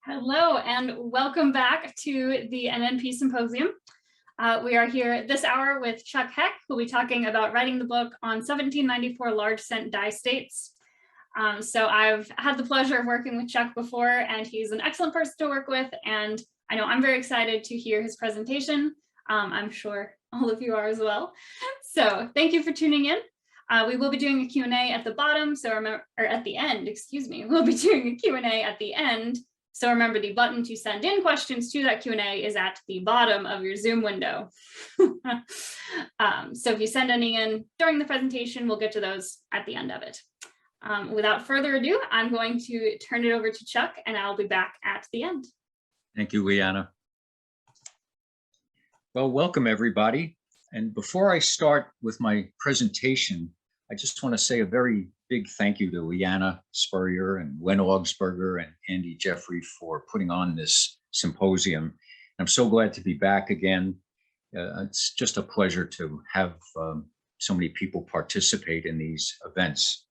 Hello and welcome back to the NNP Symposium. We are here this hour with Chuck Heck, who will be talking about writing the book on 1794 large cent die states. So I've had the pleasure of working with Chuck before, and he's an excellent person to work with, and I know I'm very excited to hear his presentation. I'm sure all of you are as well. So thank you for tuning in. We will be doing a Q&A at the bottom, so remember, or at the end, excuse me. We'll be doing a Q&A at the end. So remember, the button to send in questions to that Q&A is at the bottom of your Zoom window. So if you send any in during the presentation, we'll get to those at the end of it. Without further ado, I'm going to turn it over to Chuck, and I'll be back at the end. Thank you, Leanna. Well, welcome everybody. And before I start with my presentation, I just want to say a very big thank you to Leanna Spurrier and Len Augsburger and Andy Jeffrey for putting on this symposium. I'm so glad to be back again. It's just a pleasure to have so many people participate in these events.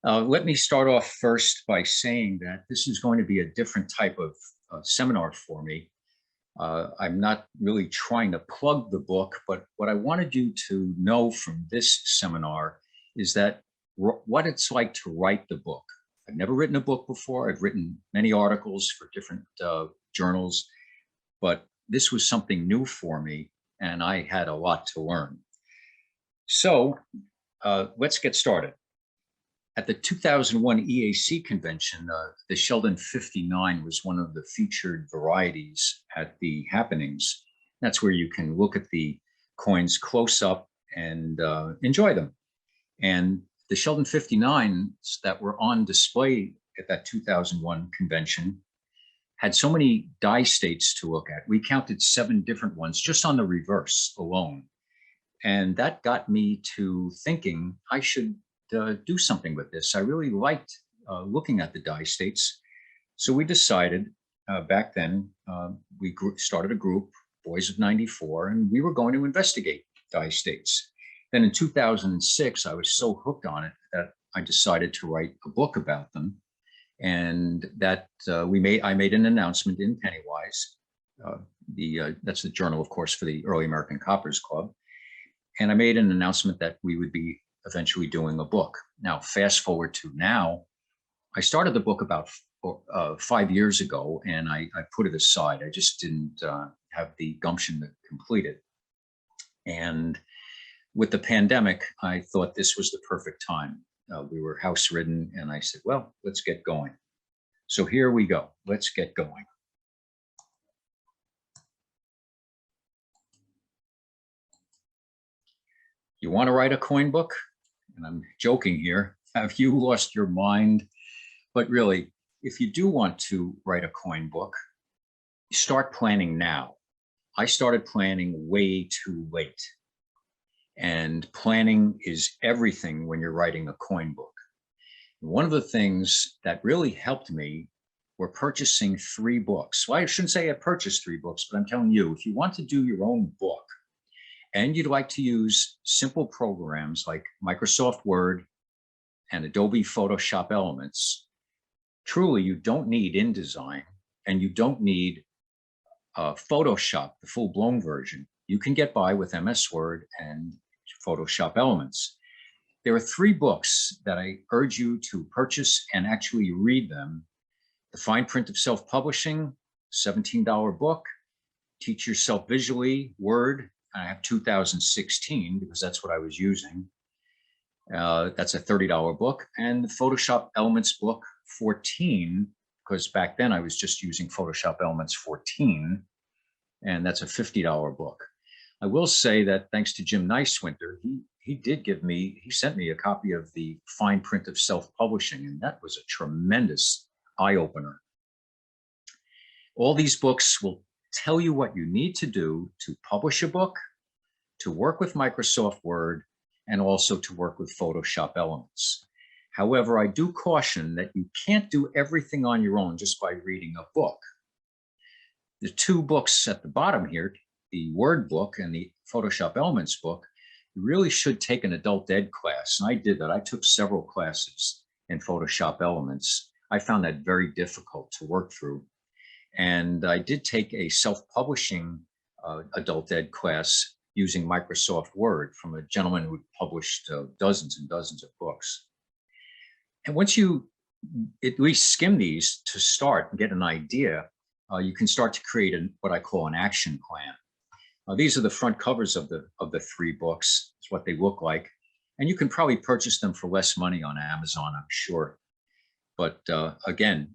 Let me start off first by saying that this is going to be a different type of seminar for me. I'm not really trying to plug the book, but what I wanted you to know from this seminar is that what it's like to write the book. I've never written a book before. I've written many articles for different journals, but this was something new for me, and I had a lot to learn. So let's get started. At the 2001 EAC convention, the Sheldon 59 was one of the featured varieties at the happenings. That's where you can look at the coins close up and enjoy them. And the Sheldon 59s that were on display at that 2001 convention had so many die states to look at. We counted 7 different ones just on the reverse alone. And that got me to thinking I should do something with this. I really liked looking at the die states. So we decided back then, we started a group, Boys of 94, and we were going to investigate die states. Then in 2006, I was so hooked on it that I decided to write a book about them. And that I made an announcement in Pennywise. That's the journal, of course, for the Early American Coppers Club. And I made an announcement that we would be eventually doing a book. Now, fast forward to now, I started the book about 5 years ago, and I put it aside. I just didn't have the gumption to complete it. And with the pandemic, I thought this was the perfect time. We were house ridden, and I said, well, let's get going. So here we go. Let's get going. You want to write a coin book? And I'm joking here. Have you lost your mind? But really, if you do want to write a coin book, start planning now. I started planning way too late. And planning is everything when you're writing a coin book. One of the things that really helped me were purchasing 3 books. Well, I shouldn't say I purchased 3 books, but I'm telling you, if you want to do your own book, and you'd like to use simple programs like Microsoft Word and Adobe Photoshop Elements, truly you don't need InDesign, and you don't need Photoshop, the full-blown version. You can get by with MS Word and Photoshop Elements. There are 3 books that I urge you to purchase and actually read them. The Fine Print of Self-Publishing, $17 book. Teach Yourself Visually, Word. I have 2016 because that's what I was using. That's a $30 book. And the Photoshop Elements book 14, because back then I was just using Photoshop Elements 14, and that's a $50 book. I will say that thanks to Jim Nicewinter, he sent me a copy of the Fine Print of Self-Publishing, and that was a tremendous eye-opener. All these books will tell you what you need to do to publish a book, to work with Microsoft Word, and also to work with Photoshop Elements. However, I do caution that you can't do everything on your own just by reading a book. The 2 books at the bottom here, the Word book and the Photoshop Elements book, you really should take an adult ed class. And I did that. I took several classes in Photoshop Elements. I found that very difficult to work through. And I did take a self-publishing adult ed class using Microsoft Word from a gentleman who published dozens and dozens of books. And once you at least skim these to start and get an idea, you can start to create what I call an action plan. These are the front covers of the three books. It's what they look like. And you can probably purchase them for less money on Amazon, I'm sure. But again,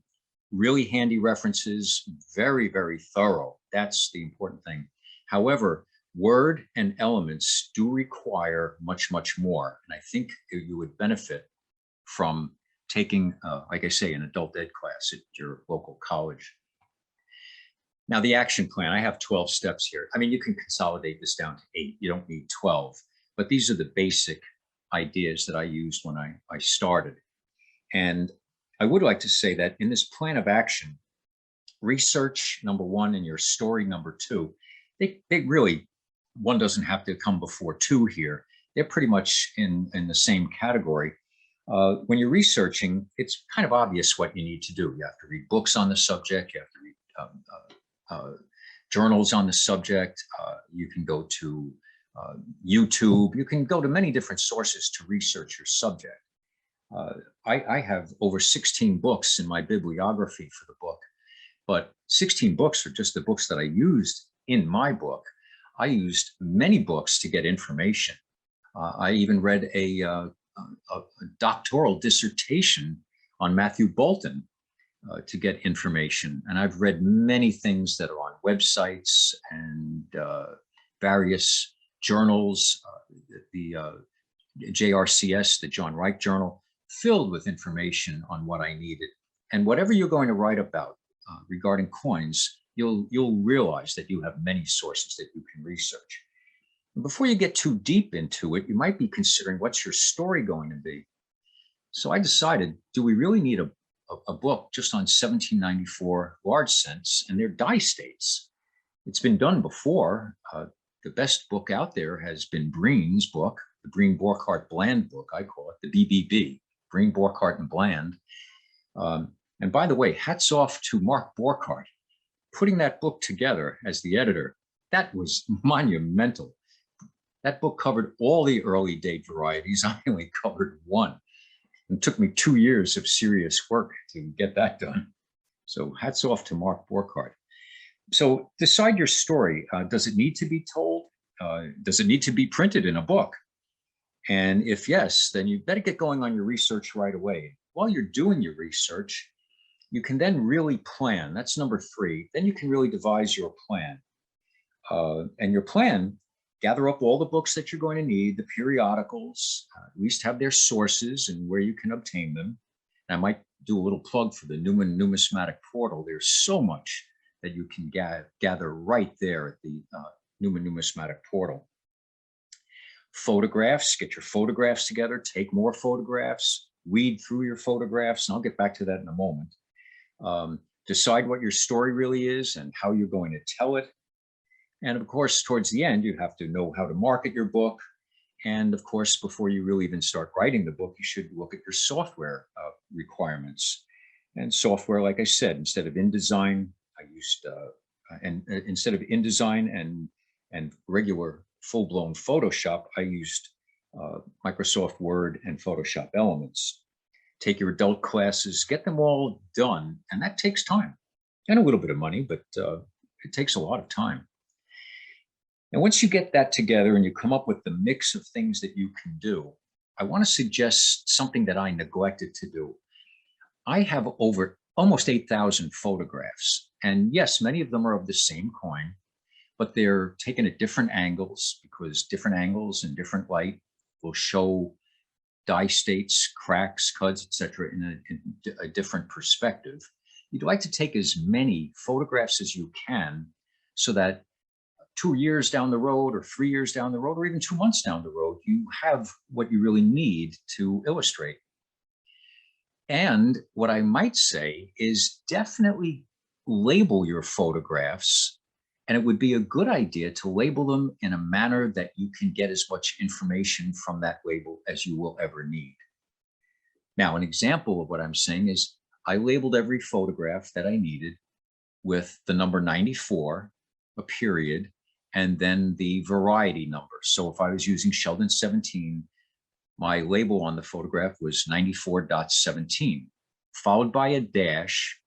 really handy references, very, very thorough. That's the important thing. However, Word and Elements do require much, much more. And I think you would benefit from taking, like I say, an adult ed class at your local college. Now, the action plan, I have 12 steps here. I mean, you can consolidate this down to 8. You don't need 12. But these are the basic ideas that I used when I started. And I would like to say that in this plan of action, research number 1 and your story number 2, they really, one doesn't have to come before 2 here. They're pretty much in the same category. When you're researching, it's kind of obvious what you need to do. You have to read books on the subject. You have to read journals on the subject. You can go to YouTube. You can go to many different sources to research your subject. I have over 16 books in my bibliography for the book, but 16 books are just the books that I used in my book. I used many books to get information. I even read a doctoral dissertation on Matthew Bolton to get information. And I've read many things that are on websites and various journals, the JRCS, the John Reich Journal, filled with information on what I needed. And whatever you're going to write about regarding coins, you'll realize that you have many sources that you can research. And before you get too deep into it, you might be considering what's your story going to be. So I decided, do we really need a book just on 1794 large cents and their die states? It's been done before. The best book out there has been Breen's book, the Breen Borchardt Bland book, I call it, the BBB, Breen, Borchardt, and Bland. And by the way, hats off to Mark Borchardt. Putting that book together as the editor, that was monumental. That book covered all the early date varieties. I only covered one. It took me 2 years of serious work to get that done. So hats off to Mark Borchardt. So decide your story. Does it need to be told? Does it need to be printed in a book? And if yes, then you better get going on your research right away. While you're doing your research, you can then really plan. That's number 3. Then you can really devise your plan. And your plan, gather up all the books that you're going to need, the periodicals, at least have their sources and where you can obtain them. And I might do a little plug for the Newman Numismatic Portal. There's so much that you can gather right there at the Newman Numismatic Portal. Photographs, get your photographs together, take more photographs, weed through your photographs, and I'll get back to that in a moment. Decide what your story really is and how you're going to tell it. And of course, towards the end, you have to know how to market your book. And of course, before you really even start writing the book, you should look at your software requirements. And software, like I said, instead of InDesign, I used, instead of InDesign and regular full-blown Photoshop, I used Microsoft Word and Photoshop Elements. Take your adult classes, get them all done, and that takes time and a little bit of money, but it takes a lot of time. And once you get that together and you come up with the mix of things that you can do, I want to suggest something that I neglected to do. I have over almost 8,000 photographs, and yes, many of them are of the same coin, but they're taken at different angles because different angles and different light will show die states, cracks, cuds, etc., in a different perspective. You'd like to take as many photographs as you can so that 2 years down the road or 3 years down the road or even 2 months down the road, you have what you really need to illustrate. And what I might say is definitely label your photographs. And it would be a good idea to label them in a manner that you can get as much information from that label as you will ever need. Now, an example of what I'm saying is I labeled every photograph that I needed with the number 94, a period, and then the variety number. So if I was using Sheldon 17, my label on the photograph was 94.17, followed by a dash,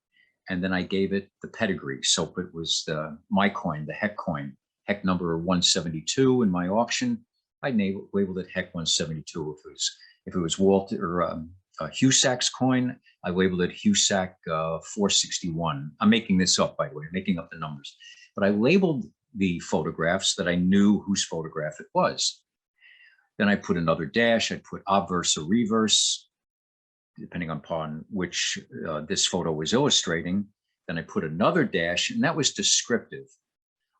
and then I gave it the pedigree. So if it was my coin, the Heck coin, Heck number 172 in my auction, I labeled it Heck 172. If it was Walter or Husak's coin, I labeled it Husak 461. I'm making this up, by the way, making up the numbers. But I labeled the photographs that I knew whose photograph it was. Then I put another dash. I put obverse or reverse, depending upon which this photo was illustrating. Then I put another dash, and that was descriptive.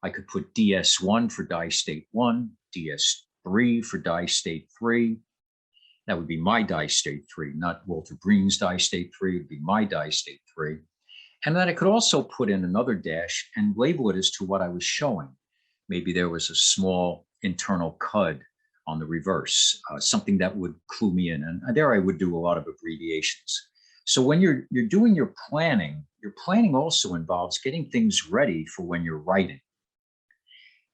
I could put DS1 for die state 1, DS3 for die state 3. That would be my die state 3, not Walter Breen's die state 3. It would be my die state 3. And then I could also put in another dash and label it as to what I was showing. Maybe there was a small internal cud on the reverse, something that would clue me in. And there I would do a lot of abbreviations. So when you're doing your planning also involves getting things ready for when you're writing.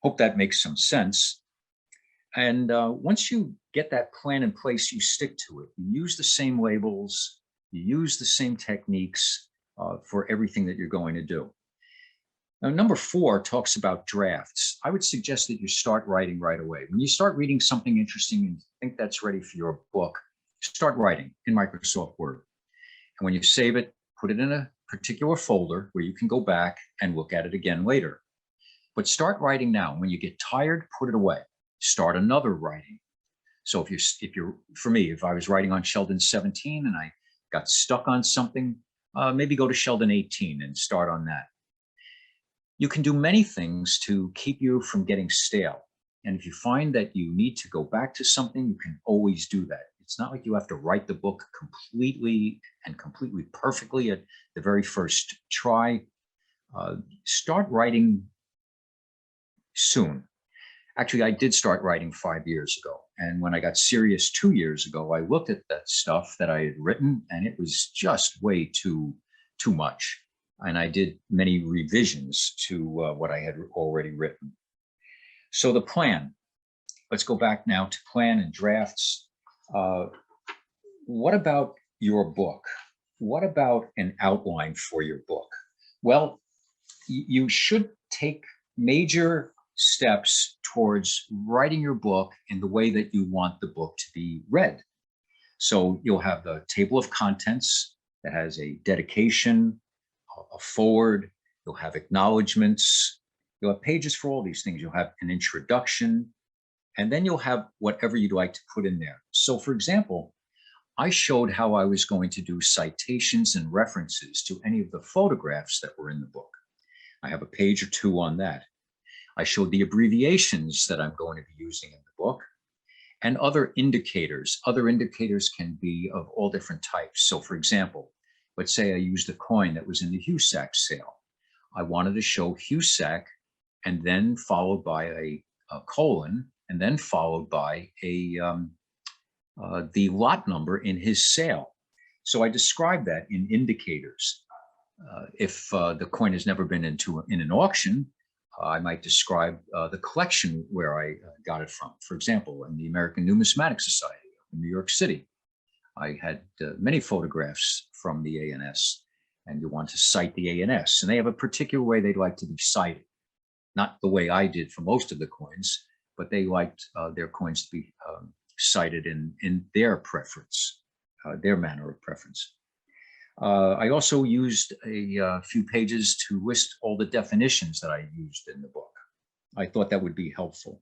Hope that makes some sense. And once you get that plan in place, you stick to it. You use the same labels, you use the same techniques for everything that you're going to do. Now, number 4 talks about drafts. I would suggest that you start writing right away. When you start reading something interesting and think that's ready for your book, start writing in Microsoft Word. And when you save it, put it in a particular folder where you can go back and look at it again later. But start writing now. When you get tired, put it away. Start another writing. So for me, if I was writing on Sheldon 17 and I got stuck on something, maybe go to Sheldon 18 and start on that. You can do many things to keep you from getting stale. And if you find that you need to go back to something, you can always do that. It's not like you have to write the book completely perfectly at the very first try. Start writing soon. Actually, I did start writing 5 years ago. And when I got serious 2 years ago, I looked at that stuff that I had written, and it was just way too much. And I did many revisions to what I had already written. So the plan. Let's go back now to plan and drafts. What about your book? What about an outline for your book? Well, you should take major steps towards writing your book in the way that you want the book to be read. So you'll have the table of contents that has a dedication, a foreword, you'll have acknowledgments, you'll have pages for all these things. You'll have an introduction, and then you'll have whatever you'd like to put in there. So for example, I showed how I was going to do citations and references to any of the photographs that were in the book. I have a page or two on that. I showed the abbreviations that I'm going to be using in the book and other indicators. Other indicators can be of all different types. So for example, let's say I used a coin that was in the Husak sale. I wanted to show Husak and then followed by a colon and then followed by the lot number in his sale. So I described that in indicators. If the coin has never been in an auction, I might describe the collection where I got it from. For example, in the American Numismatic Society in New York City, I had many photographs from the ANS, and you want to cite the ANS, and they have a particular way they'd like to be cited. Not the way I did for most of the coins, but they liked their coins to be cited in their preference, their manner of preference. I also used a few pages to list all the definitions that I used in the book. I thought that would be helpful.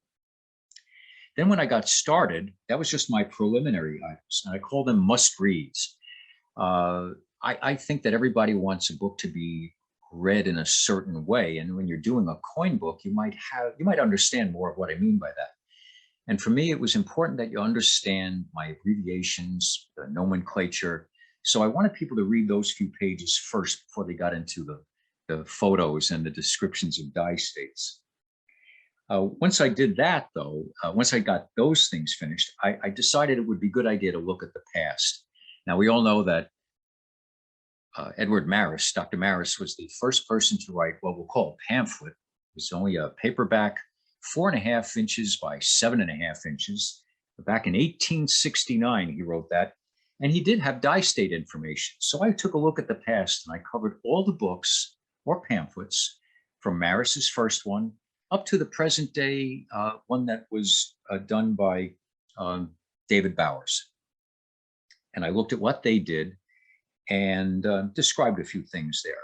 Then when I got started, that was just my preliminary items, and I call them must-reads. I think that everybody wants a book to be read in a certain way, and when you're doing a coin book, you might understand more of what I mean by that. And for me, it was important that you understand my abbreviations, the nomenclature. So I wanted people to read those few pages first before they got into the photos and the descriptions of die states. Once I did that, though, once I got those things finished, I decided it would be a good idea to look at the past. Now, we all know that Edward Maris. Dr. Maris was the first person to write what we'll call a pamphlet. It was only a paperback, 4.5 inches by 7.5 inches. Back in 1869, he wrote that. And he did have die-state information. So I took a look at the past and I covered all the books or pamphlets from Maris's first one up to the present day one that was done by David Bowers. And I looked at what they did and described a few things there.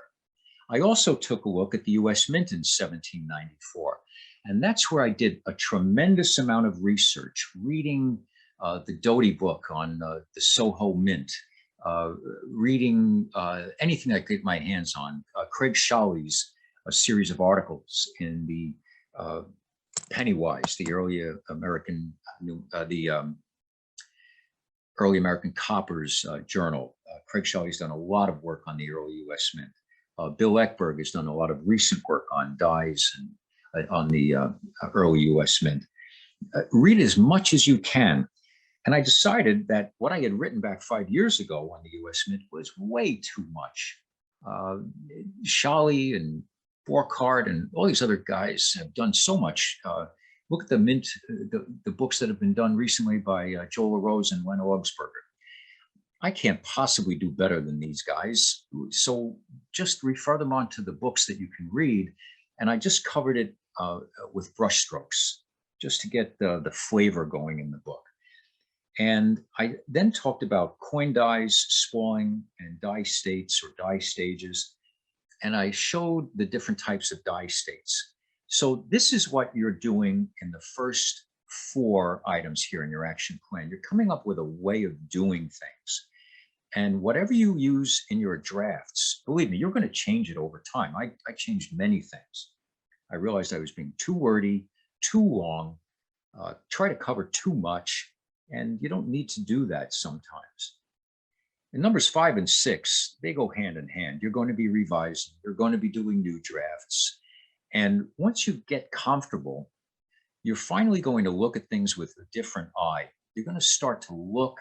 I also took a look at the US Mint in 1794. And that's where I did a tremendous amount of research, reading the Doty book on the Soho Mint, reading anything I could get my hands on, Craig Shawley's a series of articles in the Pennywise, the early American, early American Coppers Journal. Craig Shawley's done a lot of work on the early US Mint. Bill Eckberg has done a lot of recent work on dies and on the early US Mint. Read as much as you can. And I decided that what I had written back 5 years ago on the US Mint was way too much. Shawley and Borchardt and all these other guys have done so much. Look at the Mint, the books that have been done recently by Joel LaRose and Len Augsburger. I can't possibly do better than these guys. So just refer them on to the books that you can read. And I just covered it with brushstrokes just to get the flavor going in the book. And I then talked about coin dies, spalling, and die states or die stages. And I showed the different types of die states. So this is what you're doing in the first 4 items here in your action plan. You're coming up with a way of doing things. And whatever you use in your drafts, believe me, you're going to change it over time. I changed many things. I realized I was being too wordy, too long, try to cover too much, and you don't need to do that sometimes. And numbers 5 and 6, they go hand in hand. You're going to be revising, you're going to be doing new drafts. And once you get comfortable, you're finally going to look at things with a different eye. You're going to start to look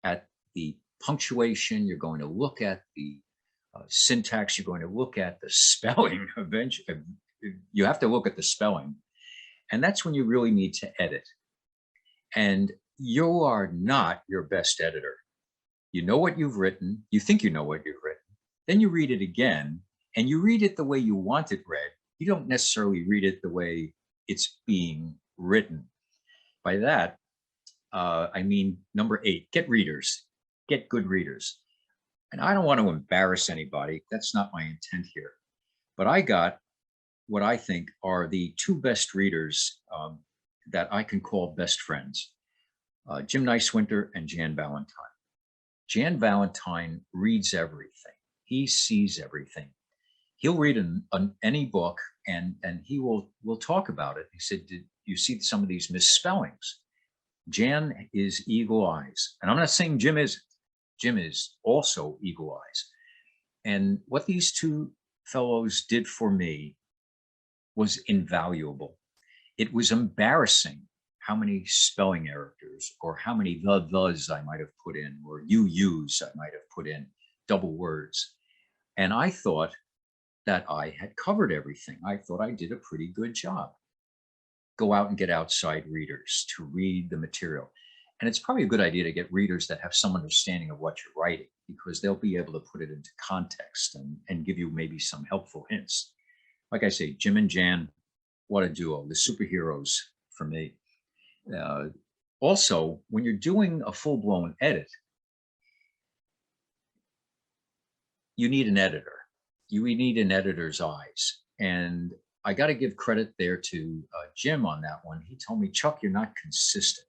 at the punctuation, you're going to look at the syntax, you're going to look at the spelling. Eventually, you have to look at the spelling. And that's when you really need to edit. And you are not your best editor. You know what you've written, you think you know what you've written, then you read it again, and you read it the way you want it read. You don't necessarily read it the way it's being written. By that, I mean number 8, get readers, get good readers. And I don't want to embarrass anybody, that's not my intent here. But I got what I think are the 2 best readers that I can call best friends, Jim Nicewinter and Jan Valentine. Jan Valentine reads everything. He sees everything. He'll read any book and he will talk about it. He said, did you see some of these misspellings? Jan is eagle eyes. And I'm not saying Jim isn't. Jim is also eagle eyes. And what these 2 fellows did for me was invaluable. It was embarrassing how many spelling errors or how many thes I might have put in, or UUs I might have put in, double words. And I thought that I had covered everything. I thought I did a pretty good job. Go out and get outside readers to read the material. And it's probably a good idea to get readers that have some understanding of what you're writing, because they'll be able to put it into context and give you maybe some helpful hints. Like I say, Jim and Jan, what a duo, the superheroes for me. Also, when you're doing a full-blown edit, you need an editor. You need an editor's eyes. And I got to give credit there to Jim on that one. He told me, Chuck, you're not consistent.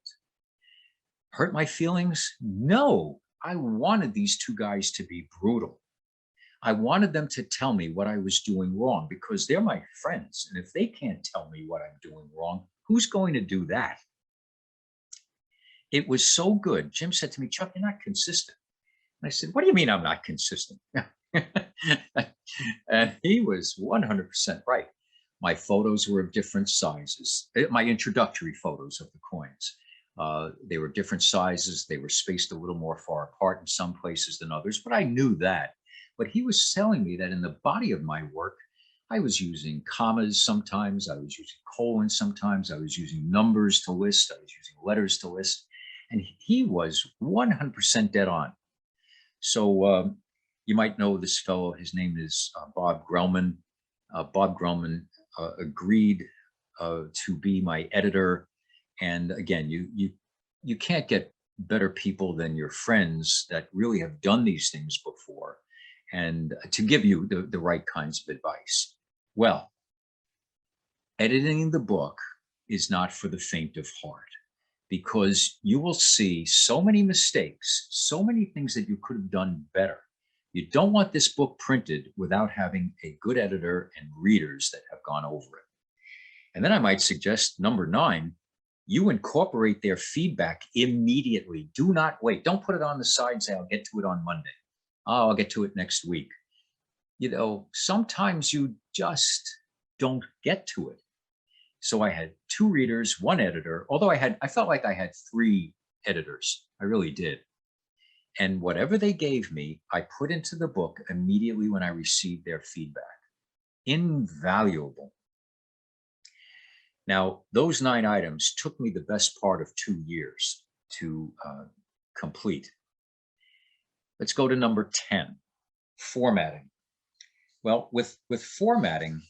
Hurt my feelings? No, I wanted these 2 guys to be brutal. I wanted them to tell me what I was doing wrong, because they're my friends. And if they can't tell me what I'm doing wrong, who's going to do that? It was so good. Jim said to me, Chuck, you're not consistent. And I said, what do you mean I'm not consistent? And he was 100% right. My photos were of different sizes. My introductory photos of the coins. They were different sizes. They were spaced a little more far apart in some places than others, but I knew that. But he was telling me that in the body of my work, I was using commas sometimes, I was using colons sometimes, I was using numbers to list, I was using letters to list, and he was 100% dead on. So you might know this fellow, his name is Bob Grellman. Bob Grellman agreed to be my editor. And again, you can't get better people than your friends that really have done these things before and to give you the right kinds of advice. Well, editing the book is not for the faint of heart, because you will see so many mistakes, so many things that you could have done better. You don't want this book printed without having a good editor and readers that have gone over it. And then I might suggest number 9, you incorporate their feedback immediately. Do not wait. Don't put it on the side and say, I'll get to it on Monday. Oh, I'll get to it next week. You know, sometimes you just don't get to it. So I had 2 readers, 1 editor, although I felt like I had 3 editors. I really did. And whatever they gave me, I put into the book immediately when I received their feedback. Invaluable. Now, those 9 items took me the best part of 2 years to complete. Let's go to number 10, formatting. Well, with formatting,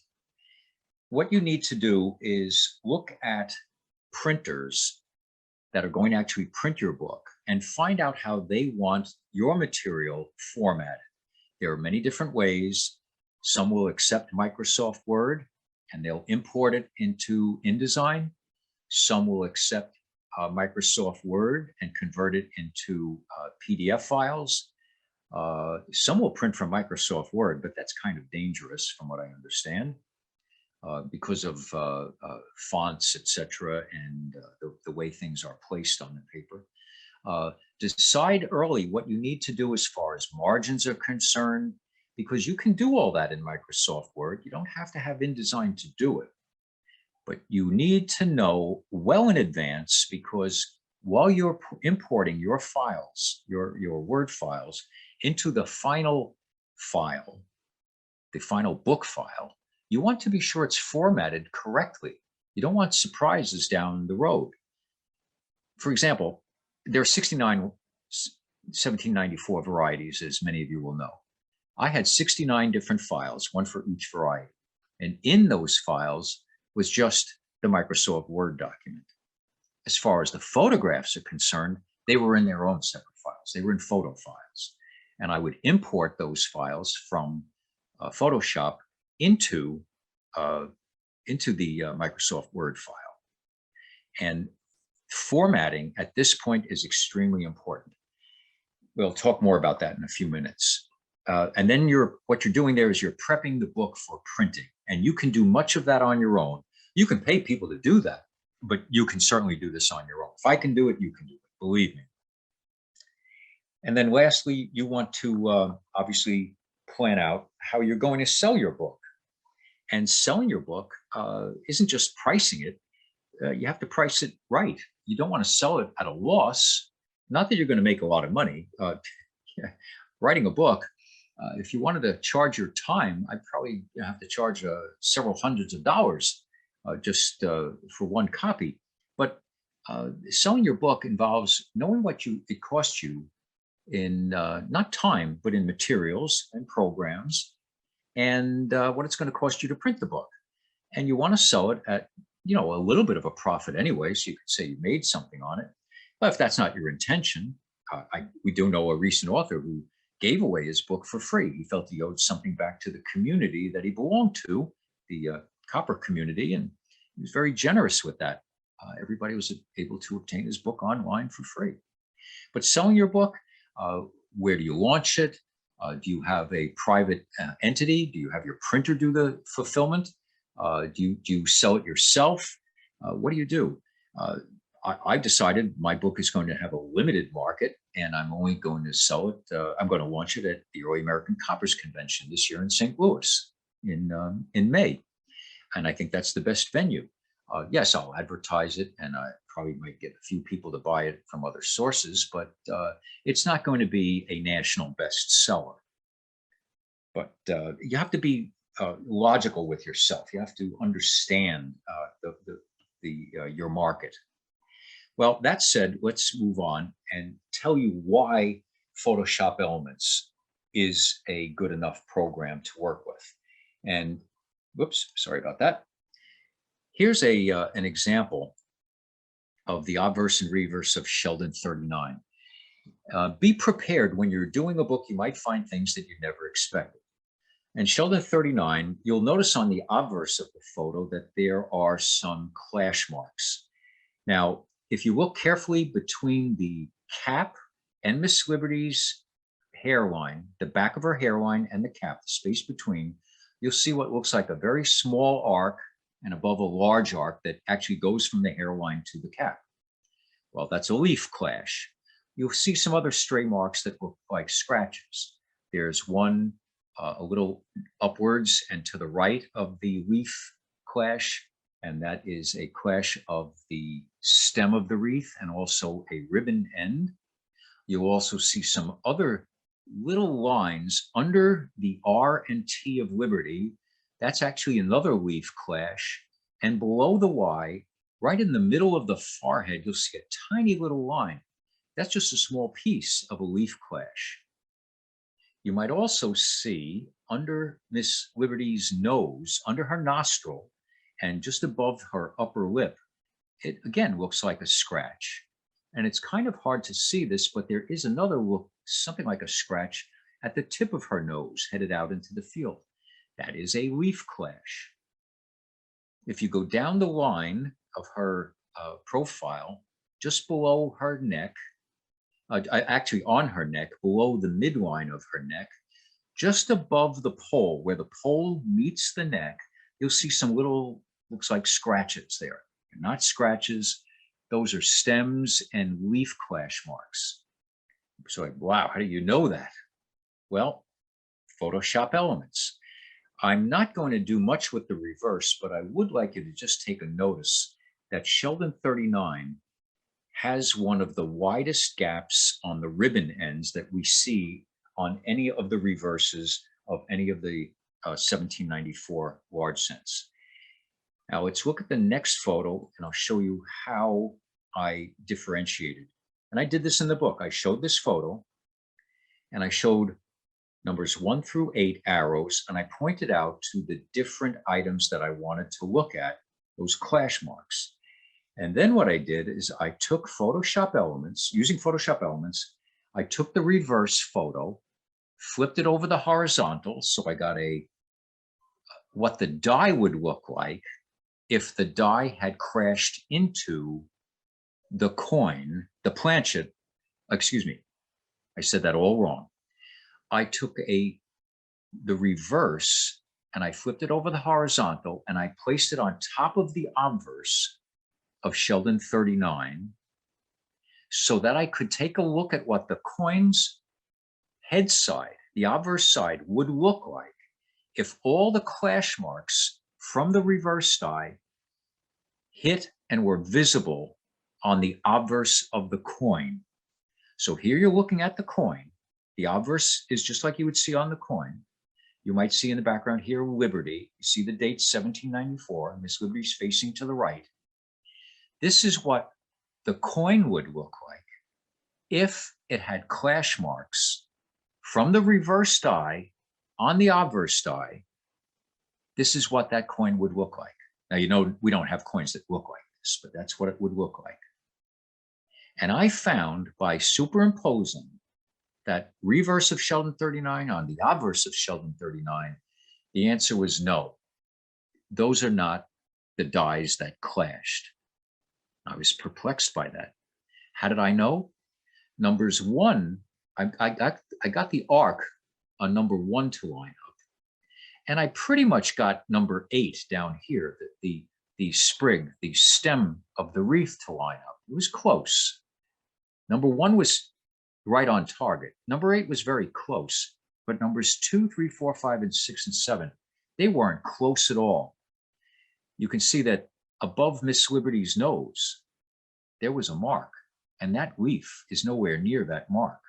what you need to do is look at printers that are going to actually print your book and find out how they want your material formatted. There are many different ways. Some will accept Microsoft Word and they'll import it into InDesign. Some will accept Microsoft Word and convert it into PDF files. Some will print from Microsoft Word, but that's kind of dangerous from what I understand. Because of fonts, etc., and the way things are placed on the paper. Decide early what you need to do as far as margins are concerned, because you can do all that in Microsoft Word. You don't have to have InDesign to do it. But you need to know well in advance, because while you're importing your files, your Word files, into the final file, the final book file, you want to be sure it's formatted correctly. You don't want surprises down the road. For example, there are 69 1794 varieties, as many of you will know. I had 69 different files, one for each variety. And in those files was just the Microsoft Word document. As far as the photographs are concerned, they were in their own separate files. They were in photo files. And I would import those files from Photoshop into the Microsoft Word file. And formatting at this point is extremely important. We'll talk more about that in a few minutes. And then what you're doing there is you're prepping the book for printing. And you can do much of that on your own. You can pay people to do that, but you can certainly do this on your own. If I can do it, you can do it, believe me. And then lastly, you want to obviously plan out how you're going to sell your book. And selling your book isn't just pricing it. You have to price it right. You don't want to sell it at a loss. Not that you're going to make a lot of money. Writing a book, if you wanted to charge your time, I'd probably have to charge several hundreds of dollars just for one copy. But selling your book involves knowing what it costs you in not time, but in materials and programs, and what it's going to cost you to print the book. And you want to sell it at, a little bit of a profit anyway, so you could say you made something on it. But if that's not your intention, we do know a recent author who gave away his book for free. He felt he owed something back to the community that he belonged to, the copper community, and he was very generous with that. Everybody was able to obtain his book online for free. But selling your book, where do you launch it? Do you have a private entity? Do you have your printer do the fulfillment? Do you sell it yourself? What do you do? I've decided my book is going to have a limited market, and I'm only going to sell it. I'm going to launch it at the Early American Coppers Convention this year in St. Louis in May. And I think that's the best venue. Yes, I'll advertise it, and I probably might get a few people to buy it from other sources, but it's not going to be a national bestseller. But you have to be logical with yourself. You have to understand your market. Well, that said, let's move on and tell you why Photoshop Elements is a good enough program to work with. And whoops, sorry about that. Here's an example of the obverse and reverse of Sheldon 39. Be prepared when you're doing a book, you might find things that you never expected. And Sheldon 39, you'll notice on the obverse of the photo that there are some clash marks. Now, if you look carefully between the cap and Miss Liberty's hairline, the back of her hairline and the cap, the space between, you'll see what looks like a very small arc and above a large arc that actually goes from the hairline to the cap. Well, that's a leaf clash. You'll see some other stray marks that look like scratches. There's one a little upwards and to the right of the leaf clash, and that is a clash of the stem of the wreath and also a ribbon end. You'll also see some other little lines under the R and T of Liberty. That's actually another leaf clash. And below the Y, right in the middle of the forehead, you'll see a tiny little line. That's just a small piece of a leaf clash. You might also see under Miss Liberty's nose, under her nostril, and just above her upper lip, it again looks like a scratch. And it's kind of hard to see this, but there is another look, something like a scratch at the tip of her nose, headed out into the field. That is a leaf clash. If you go down the line of her profile, just below her neck, actually on her neck, below the midline of her neck, just above the pole, where the pole meets the neck, you'll see some little, looks like scratches there. They're not scratches, those are stems and leaf clash marks. So like, wow, how do you know that? Well, Photoshop Elements. I'm not going to do much with the reverse, but I would like you to just take a notice that Sheldon 39 has one of the widest gaps on the ribbon ends that we see on any of the reverses of any of the 1794 large cents. Now let's look at the next photo and I'll show you how I differentiated. And I did this in the book. I showed this photo and I showed numbers 1 through 8 arrows, and I pointed out to the different items that I wanted to look at, those clash marks. And then what I did is I took Photoshop Elements, using Photoshop Elements, I took the reverse photo, flipped it over the horizontal, so I got what the die would look like if the die had crashed into the coin, the planchet, excuse me, I said that all wrong. I took the reverse and I flipped it over the horizontal and I placed it on top of the obverse of Sheldon 39 so that I could take a look at what the coin's head side, the obverse side, would look like if all the clash marks from the reverse die hit and were visible on the obverse of the coin. So here you're looking at the coin. The obverse is just like you would see on the coin. You might see in the background here, Liberty. You see the date 1794, Miss Liberty's facing to the right. This is what the coin would look like if it had clash marks from the reverse die on the obverse die. This is what that coin would look like. Now, you know, we don't have coins that look like this, but that's what it would look like. And I found by superimposing that reverse of Sheldon 39 on the obverse of Sheldon 39, the answer was no. Those are not the dies that clashed. I was perplexed by that. How did I know? Numbers 1, I got the arc on number 1 to line up. And I pretty much got number 8 down here, the sprig, the stem of the wreath to line up. It was close. Number 1 was right on target. Number 8 was very close, but numbers 2, 3, 4, 5, and 6, and 7, they weren't close at all. You can see that above Miss Liberty's nose, there was a mark, and that leaf is nowhere near that mark.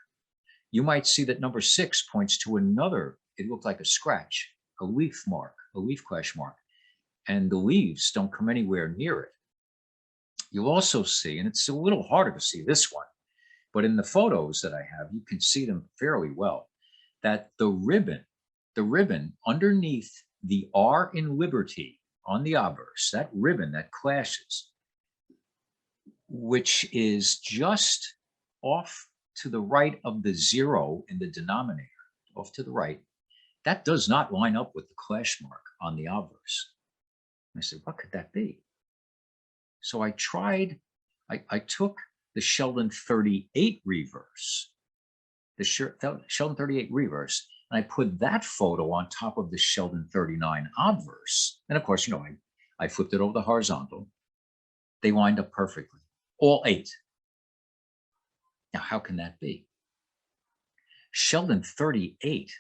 you might see that number 6 points to another. It looked like a scratch, a leaf mark, a leaf clash mark, and the leaves don't come anywhere near it. You'll also see, and it's a little harder to see this one, but in the photos that I have, you can see them fairly well, that the ribbon underneath the R in Liberty on the obverse, that ribbon that clashes, which is just off to the right of the 0 in the denominator, off to the right, that does not line up with the clash mark on the obverse. And I said, what could that be? So I tried, I took the Sheldon 38 reverse, the Sheldon 38 reverse, and I put that photo on top of the Sheldon 39 obverse. And of course, I flipped it over the horizontal. They lined up perfectly, all 8. Now, how can that be? Sheldon 38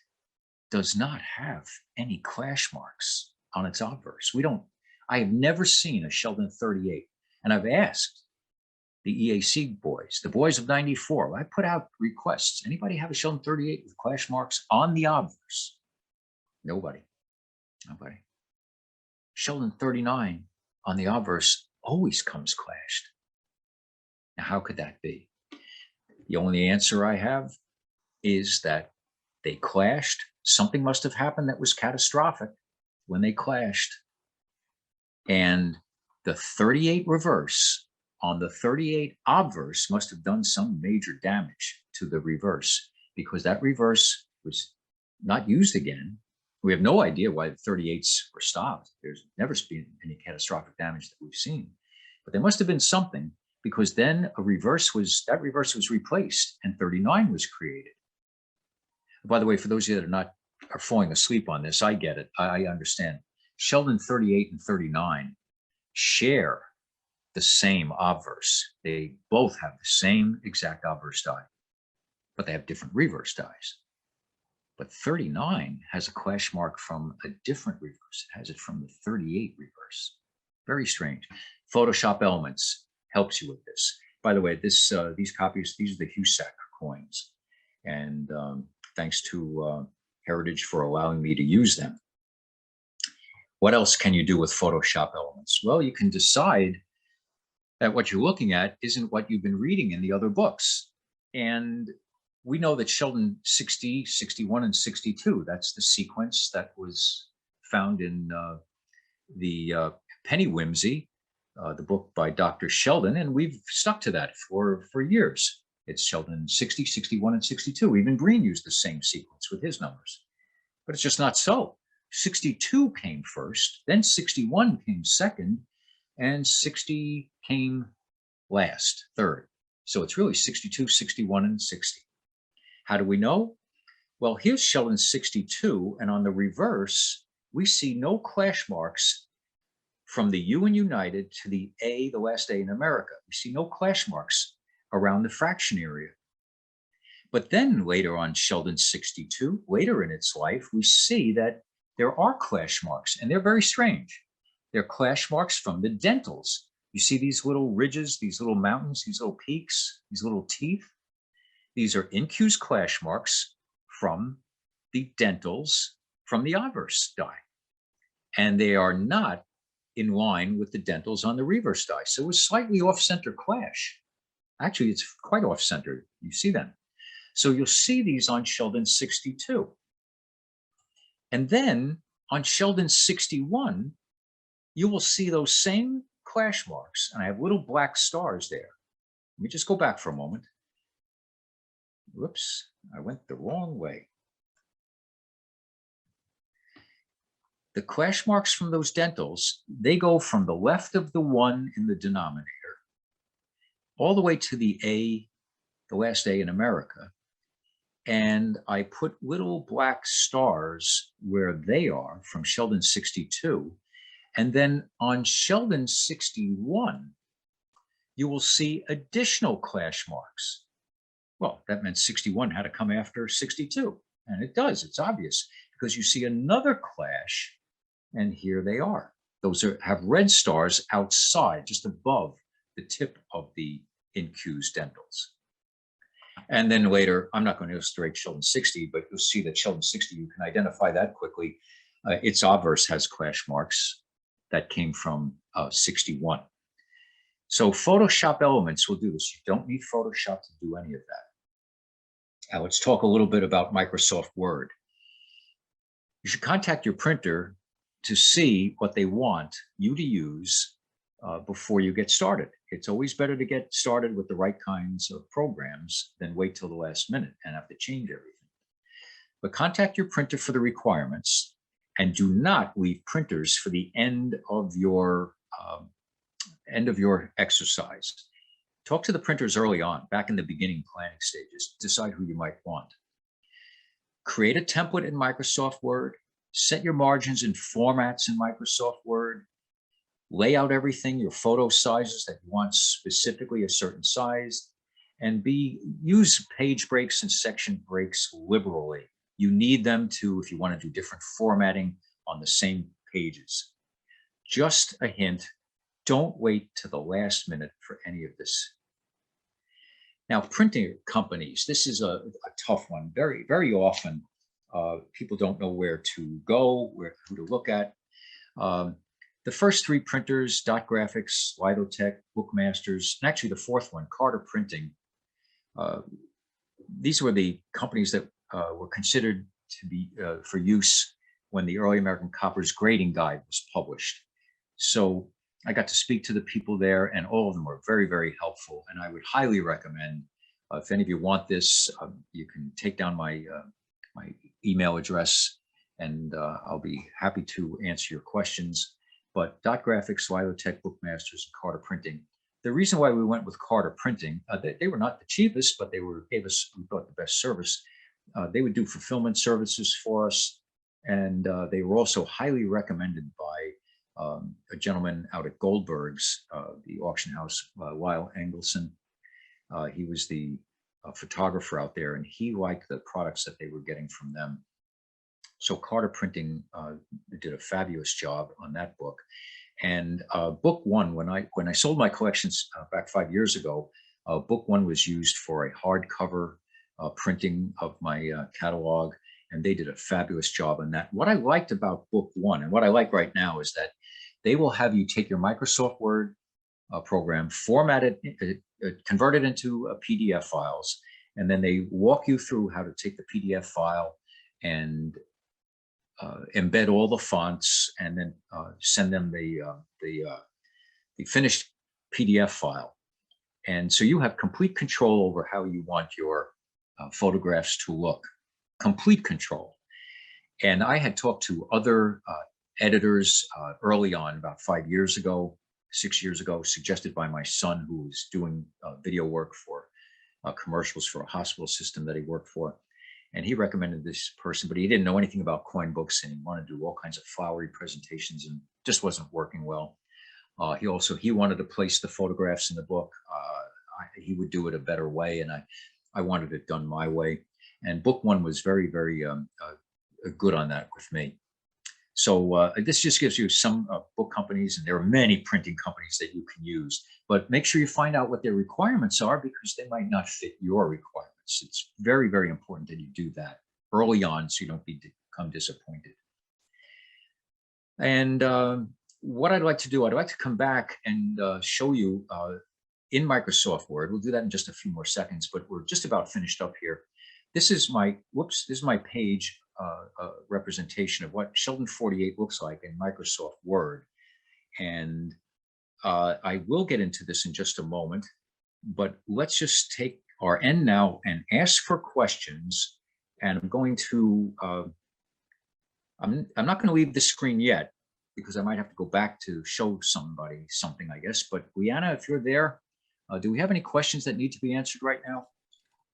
does not have any clash marks on its obverse. I have never seen a Sheldon 38. And I've asked the EAC boys, the boys of 94, I put out requests. Anybody have a Sheldon 38 with clash marks on the obverse? Nobody. Sheldon 39 on the obverse always comes clashed. Now, how could that be? The only answer I have is that they clashed. Something must have happened that was catastrophic when they clashed. And the 38 reverse on the 38 obverse must have done some major damage to the reverse, because that reverse was not used again. We have no idea why the 38s were stopped. There's never been any catastrophic damage that we've seen, but there must have been something, because then that reverse was replaced and 39 was created. By the way, for those of you that are falling asleep on this, I get it. I understand. Sheldon 38 and 39 share the same obverse. They both have the same exact obverse die, but they have different reverse dies. But 39 has a clash mark from a different reverse. It has it from the 38 reverse. Very strange. Photoshop Elements helps you with this. By the way, these copies, these are the Husak coins. And thanks to Heritage for allowing me to use them. What else can you do with Photoshop Elements? Well, you can decide that what you're looking at isn't what you've been reading in the other books. And we know that Sheldon 60, 61, and 62, that's the sequence that was found in the Penny Whimsy, the book by Dr. Sheldon, and we've stuck to that for years. It's Sheldon 60, 61, and 62. Even Green used the same sequence with his numbers, but it's just not so. 62 came first, then 61 came second, and 60 came last, third. So it's really 62, 61, and 60. How do we know? Well, here's Sheldon 62, and on the reverse, we see no clash marks from the U in United to the A, the last A in America. We see no clash marks around the fraction area. But then later on Sheldon 62, later in its life, we see that there are clash marks, and they're very strange. They're clash marks from the dentals. You see these little ridges, these little mountains, these little peaks, these little teeth. These are incused clash marks from the dentals from the obverse die. And they are not in line with the dentals on the reverse die. So it's slightly off-center clash. Actually, it's quite off-center. You see them. So you'll see these on Sheldon 62. And then on Sheldon 61, you will see those same clash marks. And I have little black stars there. Let me just go back for a moment. Whoops, I went the wrong way. The clash marks from those dentals, they go from the left of the 1 in the denominator all the way to the A, the last A in America. And I put little black stars where they are from Sheldon 62. And then on Sheldon 61, you will see additional clash marks. Well, that meant 61 had to come after 62. And it does, it's obvious, because you see another clash, and here they are. Those have red stars outside, just above the tip of the incused dentals. And then later, I'm not going to illustrate Sheldon 60, but you'll see that Sheldon 60, you can identify that quickly. Its obverse has clash marks that came from 61. So Photoshop elements will do this. You don't need Photoshop to do any of that. Now let's talk a little bit about Microsoft Word. You should contact your printer to see what they want you to use before you get started. It's always better to get started with the right kinds of programs than wait till the last minute and have to change everything. But contact your printer for the requirements, and do not leave printers for the end of your exercise. Talk to the printers early on, back in the beginning planning stages. Decide who you might want. Create a template in Microsoft Word. Set your margins and formats in Microsoft Word. Lay out everything, your photo sizes that you want specifically a certain size, and use page breaks and section breaks liberally. You need them to, if you want to do different formatting on the same pages. Just a hint, don't wait to the last minute for any of this. Now, printing companies, this is a tough one. Very, very often, people don't know where to go, who to look at. The first three printers, Dot Graphics, Lithotech, Bookmasters, and actually the fourth one, Carter Printing, these were the companies that were considered to be for use when the Early American Copper's Grading Guide was published. So I got to speak to the people there, and all of them were very, very helpful. And I would highly recommend, if any of you want this, you can take down my email address, and I'll be happy to answer your questions. But Dot Graphics, Lithotech, Bookmasters, and Carter Printing. The reason why we went with Carter Printing, they were not the cheapest, but they gave us, we thought, the best service. They would do fulfillment services for us, and they were also highly recommended by a gentleman out at Goldberg's, the auction house, Lyle Engelson. He was the photographer out there, and he liked the products that they were getting from them. So Carter Printing did a fabulous job on that book. And book one, when I sold my collections back 5 years ago, book one was used for a hardcover printing of my catalog, and they did a fabulous job on that. What I liked about book one, and what I like right now, is that they will have you take your Microsoft Word program, format it, convert it into PDF files, and then they walk you through how to take the PDF file and embed all the fonts, and then send them the finished PDF file. And so you have complete control over how you want your photographs to look, complete control. And I had talked to other editors early on, about 5 years ago, 6 years ago, suggested by my son, who was doing video work for commercials for a hospital system that he worked for. And he recommended this person, but he didn't know anything about coin books, and he wanted to do all kinds of flowery presentations, and just wasn't working well. He wanted to place the photographs in the book. He would do it a better way, and I wanted it done my way. And book one was very, very good on that with me. So this just gives you some book companies, and there are many printing companies that you can use, but make sure you find out what their requirements are, because they might not fit your requirements. It's very, very important that you do that early on so you don't become disappointed. And what I'd like to do, I'd like to come back and show you in Microsoft Word. We'll do that in just a few more seconds, but we're just about finished up here. This is my, this is my page representation of what Sheldon 48 looks like in Microsoft Word. And I will get into this in just a moment, but let's just take our end now and ask for questions. And I'm going to, I'm not going to leave the screen yet, because I might have to go back to show somebody something, I guess. But Leanna, if you're there, do we have any questions that need to be answered right now?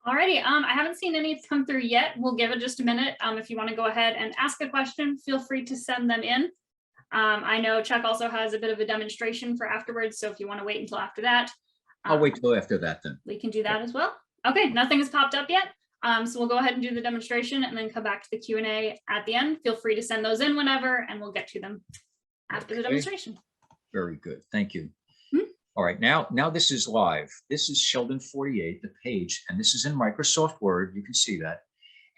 Alrighty, I haven't seen any come through yet. We'll give it just a minute. If you want to go ahead and ask a question, feel free to send them in. I know Chuck also has a bit of a demonstration for afterwards, so if you want to wait until after that. I'll wait till after that then. We can do that as well. Okay, nothing has popped up yet. So we'll go ahead and do the demonstration and then come back to the Q&A at the end. Feel free to send those in whenever, and we'll get to them after the demonstration. Very good, thank you. All right, now this is live. This is Sheldon 48, the page, and this is in Microsoft Word. You can see that.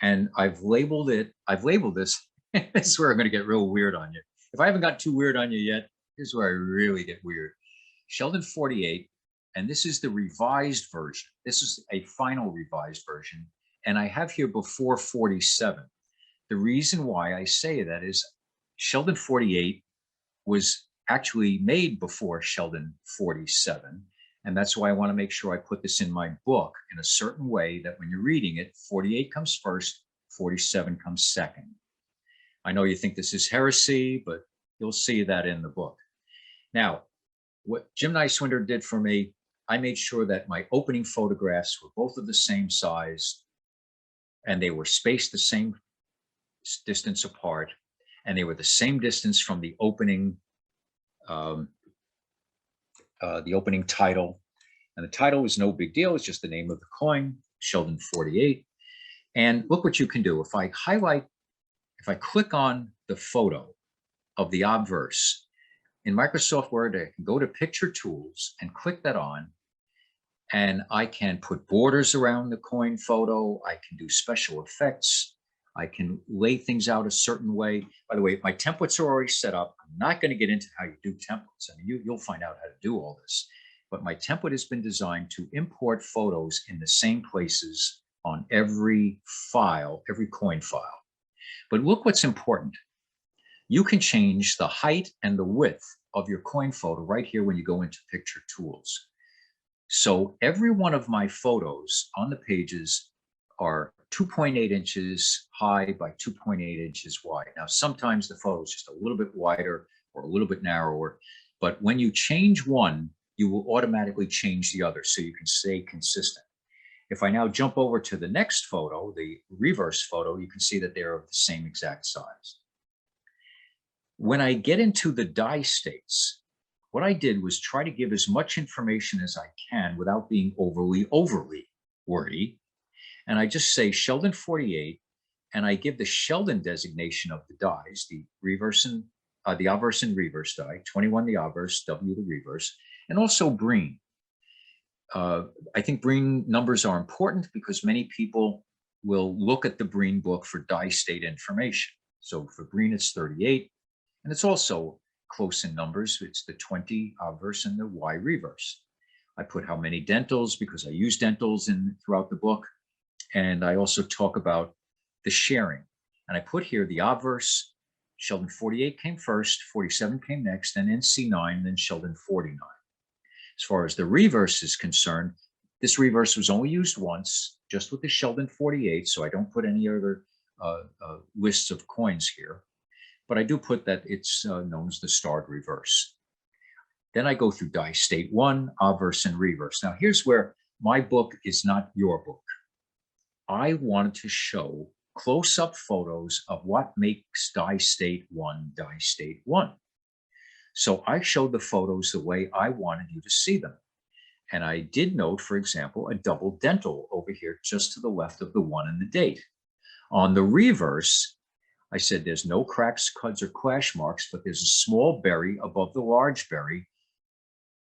And I've labeled this. This is where I'm going to get real weird on you. If I haven't got too weird on you yet, here's where I really get weird. Sheldon 48, and this is the revised version. This is a final revised version. And I have here before 47. The reason why I say that is Sheldon 48 was actually made before Sheldon 47. And that's why I want to make sure I put this in my book in a certain way that when you're reading it, 48 comes first, 47 comes second. I know you think this is heresy, but you'll see that in the book. Now, what Jim Nicewinder did for me, I made sure that my opening photographs were both of the same size and they were spaced the same distance apart, and they were the same distance from the opening title. And the title was no big deal. It's just the name of the coin, Sheldon 48. And look what you can do. If I click on the photo of the obverse in Microsoft Word, I can go to Picture Tools and click that on. And I can put borders around the coin photo. I can do special effects. I can lay things out a certain way. By the way, my templates are already set up. I'm not going to get into how you do templates. I mean, you'll find out how to do all this. But my template has been designed to import photos in the same places on every file, every coin file. But look what's important. You can change the height and the width of your coin photo right here when you go into Picture Tools. So every one of my photos on the pages are 2.8 inches high by 2.8 inches wide. Now, sometimes the photo is just a little bit wider or a little bit narrower, but when you change one, you will automatically change the other so you can stay consistent. If I now jump over to the next photo, the reverse photo, you can see that they're of the same exact size. When I get into the die states, what I did was try to give as much information as I can without being overly wordy. And I just say Sheldon 48, and I give the Sheldon designation of the dies, the obverse and reverse die, 21 the obverse, W the reverse, and also Breen. I think Breen numbers are important because many people will look at the Breen book for die state information. So for Breen, it's 38, and it's also close in numbers. It's the 20 obverse and the Y reverse. I put how many dentals because I use dentals throughout the book. And I also talk about the sharing. And I put here the obverse. Sheldon 48 came first, 47 came next, then NC9, then Sheldon 49. As far as the reverse is concerned, this reverse was only used once, just with the Sheldon 48, so I don't put any other lists of coins here. But I do put that it's known as the starred reverse. Then I go through die state 1, obverse, and reverse. Now, here's where my book is not your book. I wanted to show close-up photos of what makes die state 1 die state 1. So I showed the photos the way I wanted you to see them. And I did note, for example, a double dental over here just to the left of the 1 and the date. On the reverse, I said there's no cracks, cuts, or clash marks, but there's a small berry above the large berry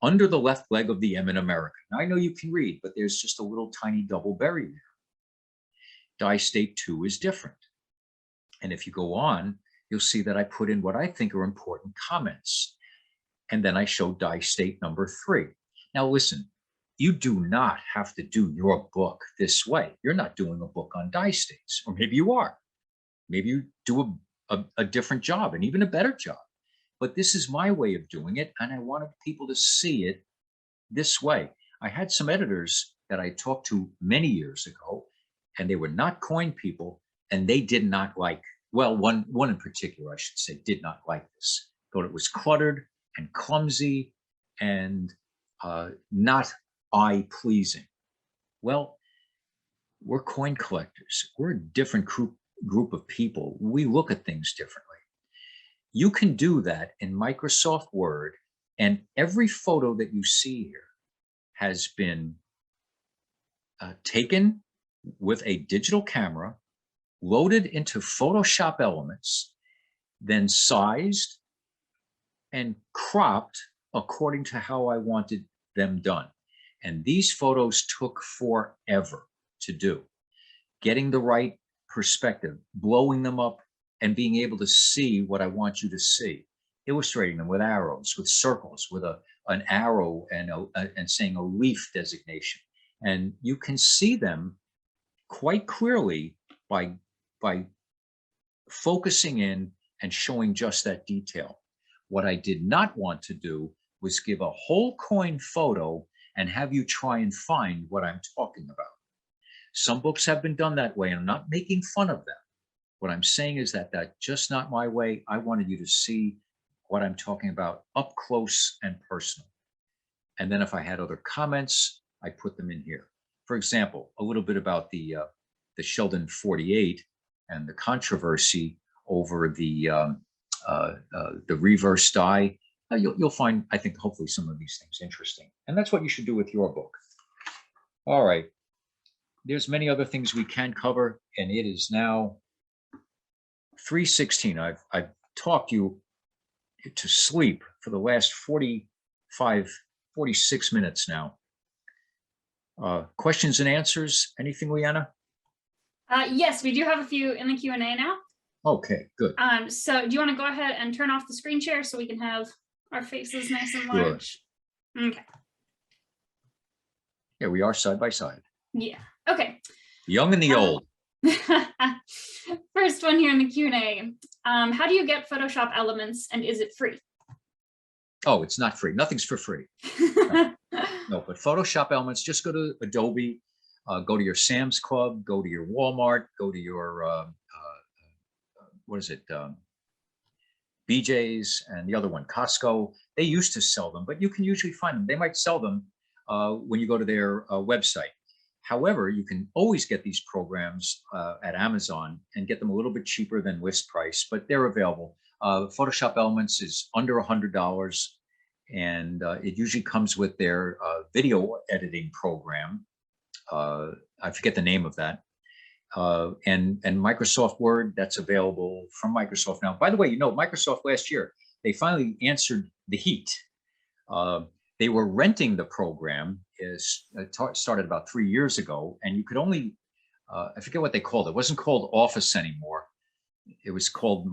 under the left leg of the M in America. Now, I know you can read, but there's just a little tiny double berry there. Die state 2 is different. And if you go on, you'll see that I put in what I think are important comments. And then I show die state number 3. Now, listen, you do not have to do your book this way. You're not doing a book on die states, or maybe you are. Maybe you do a different job and even a better job. But this is my way of doing it, and I wanted people to see it this way. I had some editors that I talked to many years ago, and they were not coin people, and they did not like, well, one in particular, I should say, did not like this. Thought it was cluttered and clumsy and not eye-pleasing. Well, we're coin collectors. We're a different group of people. We look at things differently. You can do that in Microsoft Word, and every photo that you see here has been taken with a digital camera, loaded into Photoshop elements, then sized and cropped according to how I wanted them done. And these photos took forever to do. Getting the right perspective, blowing them up, and being able to see what I want you to see. Illustrating them with arrows, with circles, with an arrow and saying a leaf designation. And you can see them quite clearly by focusing in and showing just that detail. What I did not want to do was give a whole coin photo and have you try and find what I'm talking about. Some books have been done that way, and I'm not making fun of them. What I'm saying is that that's just not my way. I wanted you to see what I'm talking about up close and personal. And then if I had other comments, I put them in here. For example, a little bit about the Sheldon 48 and the controversy over the reverse die. You'll find, I think, hopefully some of these things interesting. And that's what you should do with your book. All right. There's many other things we can cover, and it is now 3:16. I've talked you to sleep for the last 46 minutes now. Questions and answers? Anything, Leanna? Yes, we do have a few in the Q&A now. Okay, good. So do you want to go ahead and turn off the screen share so we can have our faces nice and large? Sure. Okay. Yeah, we are side by side. Yeah. Okay. The young and the old. First one here in the Q&A. How do you get Photoshop elements, and is it free? Oh, it's not free. Nothing's for free. No, but Photoshop elements, just go to Adobe, go to your Sam's Club, go to your Walmart, go to your, what is it? BJ's and the other one, Costco. They used to sell them, but you can usually find them. They might sell them when you go to their website. However, you can always get these programs at Amazon and get them a little bit cheaper than list price, but they're available. Photoshop Elements is under $100, and it usually comes with their video editing program. I forget the name of that. And Microsoft Word, that's available from Microsoft now. By the way, you know, Microsoft last year, they finally answered the heat. They were renting the program, started about 3 years ago, and you could only, I forget what they called it. It wasn't called Office anymore. It was called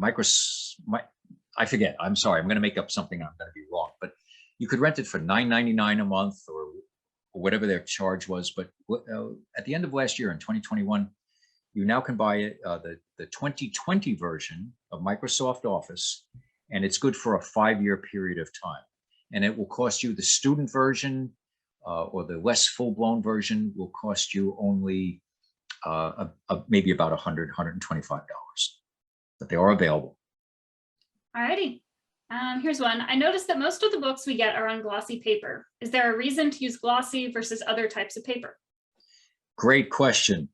I forget. I'm sorry. I'm going to make up something. I'm going to be wrong. But you could rent it for $9.99 a month or whatever their charge was. But at the end of last year in 2021, you now can buy it, the 2020 version of Microsoft Office, and it's good for a 5-year period of time. And it will cost you, the student version or the less full-blown version will cost you only maybe about $100, $125. But they are available. All righty. Here's one. I noticed that most of the books we get are on glossy paper. Is there a reason to use glossy versus other types of paper? Great question.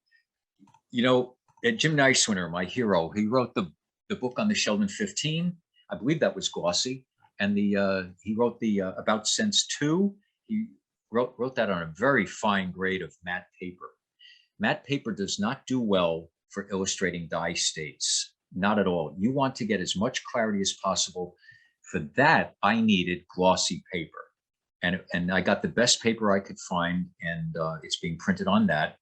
You know, Jim Neiswiner, my hero, he wrote the book on the Sheldon 15. I believe that was glossy. And he wrote the About Sense 2. He wrote that on a very fine grade of matte paper. Matte paper does not do well for illustrating dye states. Not at all. You want to get as much clarity as possible. For that, I needed glossy paper. And I got the best paper I could find, and it's being printed on that.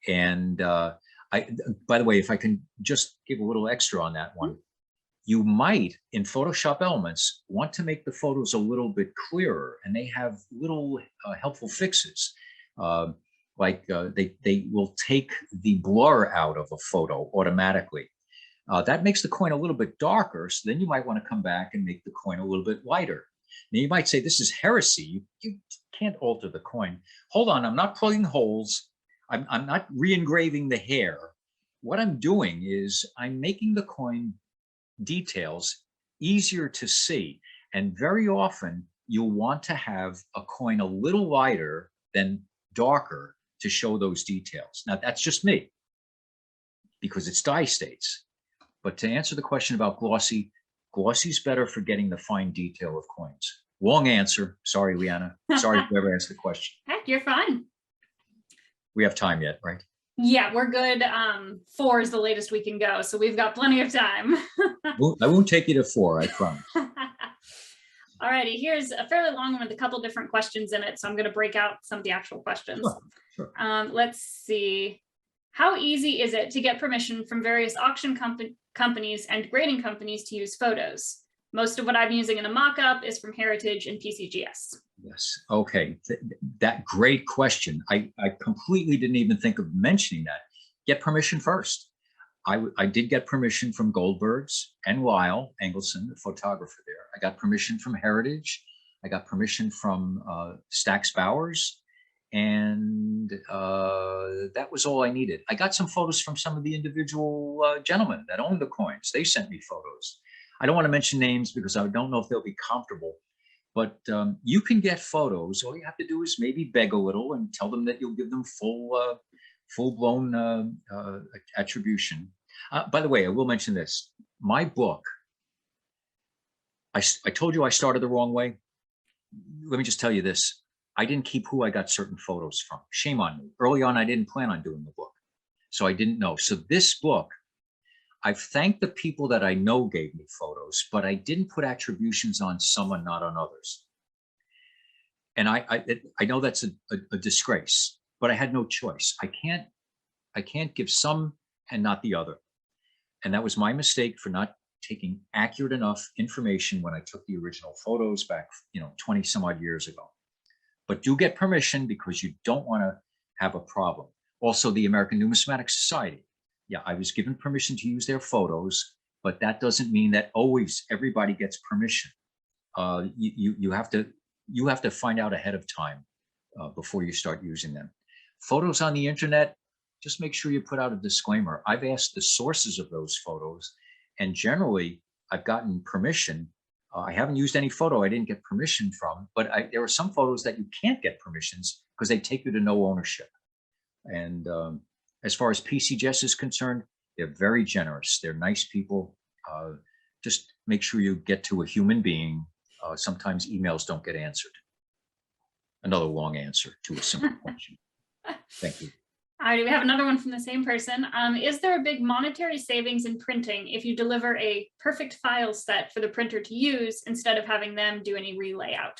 And by the way, if I can just give a little extra on that one, you might, in Photoshop Elements, want to make the photos a little bit clearer, and they have little helpful fixes. They will take the blur out of a photo automatically. That makes the coin a little bit darker, so then you might want to come back and make the coin a little bit lighter. Now you might say, this is heresy. You can't alter the coin. Hold on, I'm not plugging holes. I'm not re-engraving the hair. What I'm doing is I'm making the coin details easier to see. And very often you'll want to have a coin a little lighter than darker to show those details. Now that's just me, because it's dye states. But to answer the question about glossy, glossy's better for getting the fine detail of coins. Long answer. Sorry, Leanna. Sorry whoever asked the question. Heck, you're fine. We have time yet, right? Yeah, we're good. 4 is the latest we can go, so we've got plenty of time. I won't take you to 4, I promise. Alrighty, here's a fairly long one with a couple different questions in it, so I'm going to break out some of the actual questions. Sure. Let's see. How easy is it to get permission from various auction companies and grading companies to use photos? Most of what I'm using in a mock-up is from Heritage and PCGS. Yes. Okay. That great question. I completely didn't even think of mentioning that. Get permission first. I did get permission from Goldberg's and Lyle Engelson, the photographer there. I got permission from Heritage. I got permission from Stax Bowers. And that was all I needed. I got some photos from some of the individual gentlemen that owned the coins. They sent me photos. I don't want to mention names because I don't know if they'll be comfortable. But you can get photos. All you have to do is maybe beg a little and tell them that you'll give them full-blown attribution. By the way, I will mention this. My book, I told you I started the wrong way. Let me just tell you this. I didn't keep who I got certain photos from. Shame on me. Early on, I didn't plan on doing the book. So I didn't know. So this book, I've thanked the people that I know gave me photos, but I didn't put attributions on some and not on others. And I know that's a disgrace, but I had no choice. I can't give some and not the other. And that was my mistake for not taking accurate enough information when I took the original photos back, 20 some odd years ago. But do get permission because you don't want to have a problem. Also, the American Numismatic Society. Yeah, I was given permission to use their photos, but that doesn't mean that always everybody gets permission. You have to find out ahead of time before you start using them. Photos on the internet, just make sure you put out a disclaimer. I've asked the sources of those photos, and generally I've gotten permission. I haven't used any photo I didn't get permission from, but there are some photos that you can't get permissions because they take you to no ownership. And as far as PCGS is concerned, they're very generous. They're nice people. Just make sure you get to a human being. Sometimes emails don't get answered. Another long answer to a simple question. Thank you. All right, we have another one from the same person. Is there a big monetary savings in printing if you deliver a perfect file set for the printer to use instead of having them do any relayout?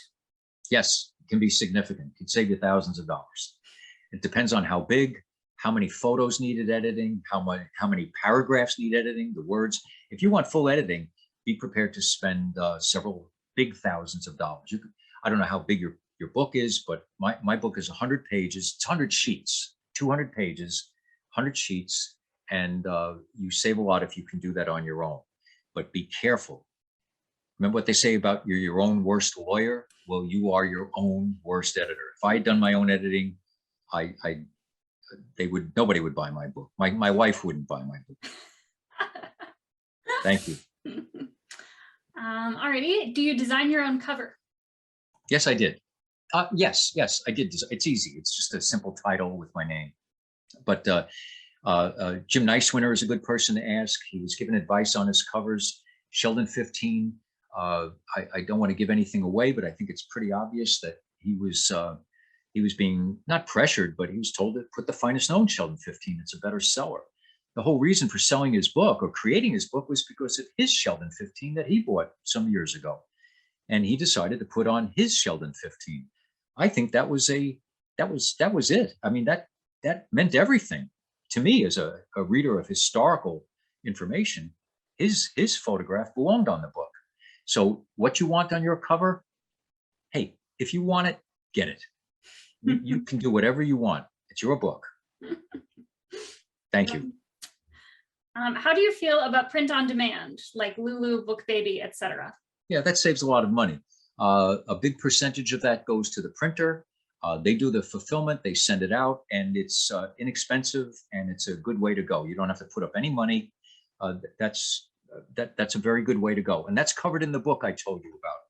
Yes, it can be significant. It can save you thousands of dollars. It depends on how big, how many photos needed editing, how many paragraphs need editing, the words. If you want full editing, be prepared to spend several big thousands of dollars. I don't know how big your book is, but my book is 100 pages. It's 100 sheets. 200 pages, 100 sheets, and you save a lot if you can do that on your own. But be careful. Remember what they say about you're your own worst lawyer? Well, you are your own worst editor. If I had done my own editing, nobody would buy my book. My wife wouldn't buy my book. Thank you. Alrighty, do you design your own cover? Yes, I did. Yes, I did. It's easy. It's just a simple title with my name. But Jim Nicewinner is a good person to ask. He was given advice on his covers. Sheldon 15. I don't want to give anything away, but I think it's pretty obvious that he was being not pressured, but he was told to put the finest known Sheldon 15. It's a better seller. The whole reason for selling his book or creating his book was because of his Sheldon 15 that he bought some years ago. And he decided to put on his Sheldon 15. I think that was it. I mean, that meant everything to me as a reader of historical information. His photograph belonged on the book. So what you want on your cover, hey, if you want it, get it. You can do whatever you want. It's your book. Thank you. How do you feel about print on demand, like Lulu, Book Baby, etc.? Yeah, that saves a lot of money. A big percentage of that goes to the printer. They do the fulfillment, they send it out, and it's inexpensive, and it's a good way to go. You don't have to put up any money. That's a very good way to go, and that's covered in the book I told you about,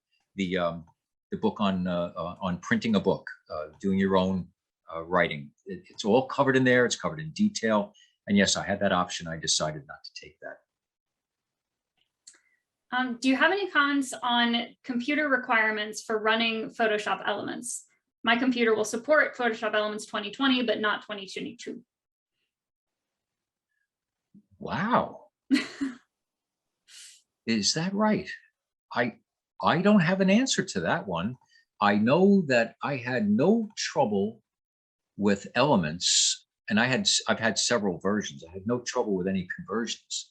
the book on printing a book, doing your own writing. It's all covered in there. It's covered in detail, and yes, I had that option. I decided not to take that. Do you have any comments on computer requirements for running Photoshop Elements? My computer will support Photoshop Elements 2020, but not 2022. Wow. Is that right? I don't have an answer to that one. I know that I had no trouble with elements, and I've had several versions. I had no trouble with any conversions,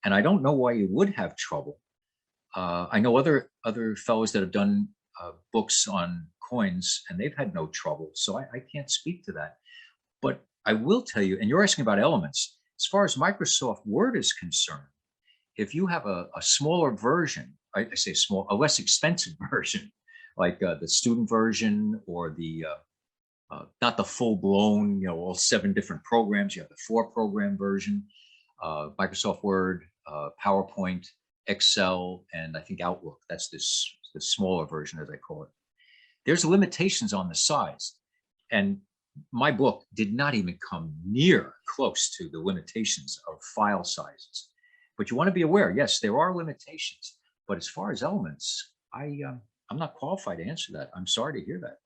and I don't know why you would have trouble. I know other fellows that have done books on coins, and they've had no trouble. So I can't speak to that. But I will tell you, and you're asking about elements, as far as Microsoft Word is concerned, if you have a smaller version, I say small, a less expensive version, like the student version or the not the full-blown, all 7 different programs. You have the 4-program version, Microsoft Word, PowerPoint, Excel, and I think Outlook. That's the smaller version, as I call it. There's limitations on the size, and my book did not even come near close to the limitations of file sizes. But you want to be aware, yes, there are limitations. But as far as elements, I'm not qualified to answer that. I'm sorry to hear that.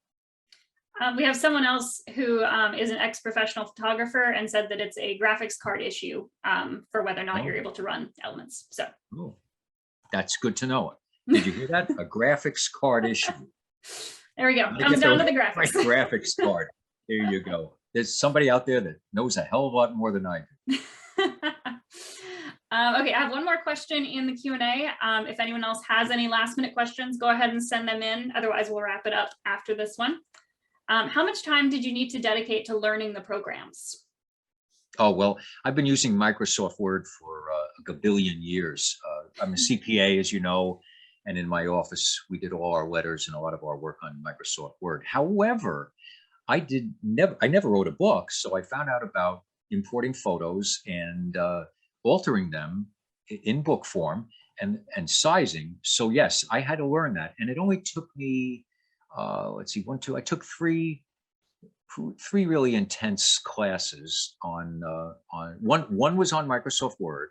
We have someone else who is an ex-professional photographer and said that it's a graphics card issue for whether or not you're able to run elements. So that's good to know. Did you hear that? A graphics card issue. There we go. Comes down to the graphics. My graphics card. There you go. There's somebody out there that knows a hell of a lot more than I do. Okay, I have one more question in the Q&A. If anyone else has any last minute questions, go ahead and send them in. Otherwise, we'll wrap it up after this one. How much time did you need to dedicate to learning the programs? Oh, well, I've been using Microsoft Word for a gabillion years. I'm a CPA, as you know, and in my office, we did all our letters and a lot of our work on Microsoft Word. However, I never wrote a book, so I found out about importing photos and altering them in book form and sizing. So yes, I had to learn that, and it only took me let's see, I took three really intense classes on one was on Microsoft Word,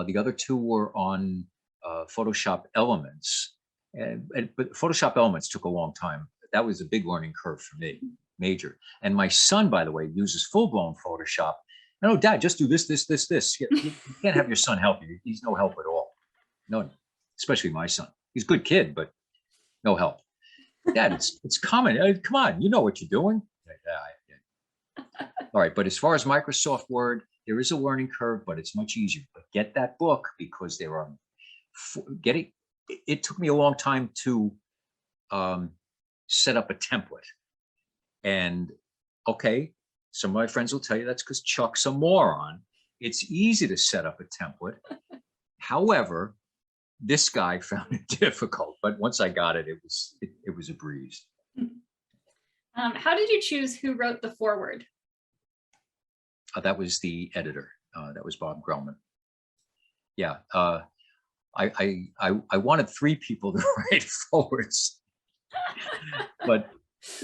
the other 2 were on Photoshop Elements, but Photoshop Elements took a long time. That was a big learning curve for me, major. And my son, by the way, uses full-blown Photoshop. No, Dad, just do this, this, this, this. You can't have your son help you. He's no help at all. No, especially my son. He's a good kid, but no help. Dad, it's common. Come on, you know what you're doing. All right, but as far as Microsoft Word, there is a learning curve, but it's much easier. But get that book, because there are it took me a long time to set up a template. And okay, some of my friends will tell you that's because Chuck's a moron. It's easy to set up a template. However, this guy found it difficult, but once I got it, it was a breeze. How did you choose who wrote the foreword? That was the editor. That was Bob Grellman. Yeah, I wanted 3 people to write forwards, but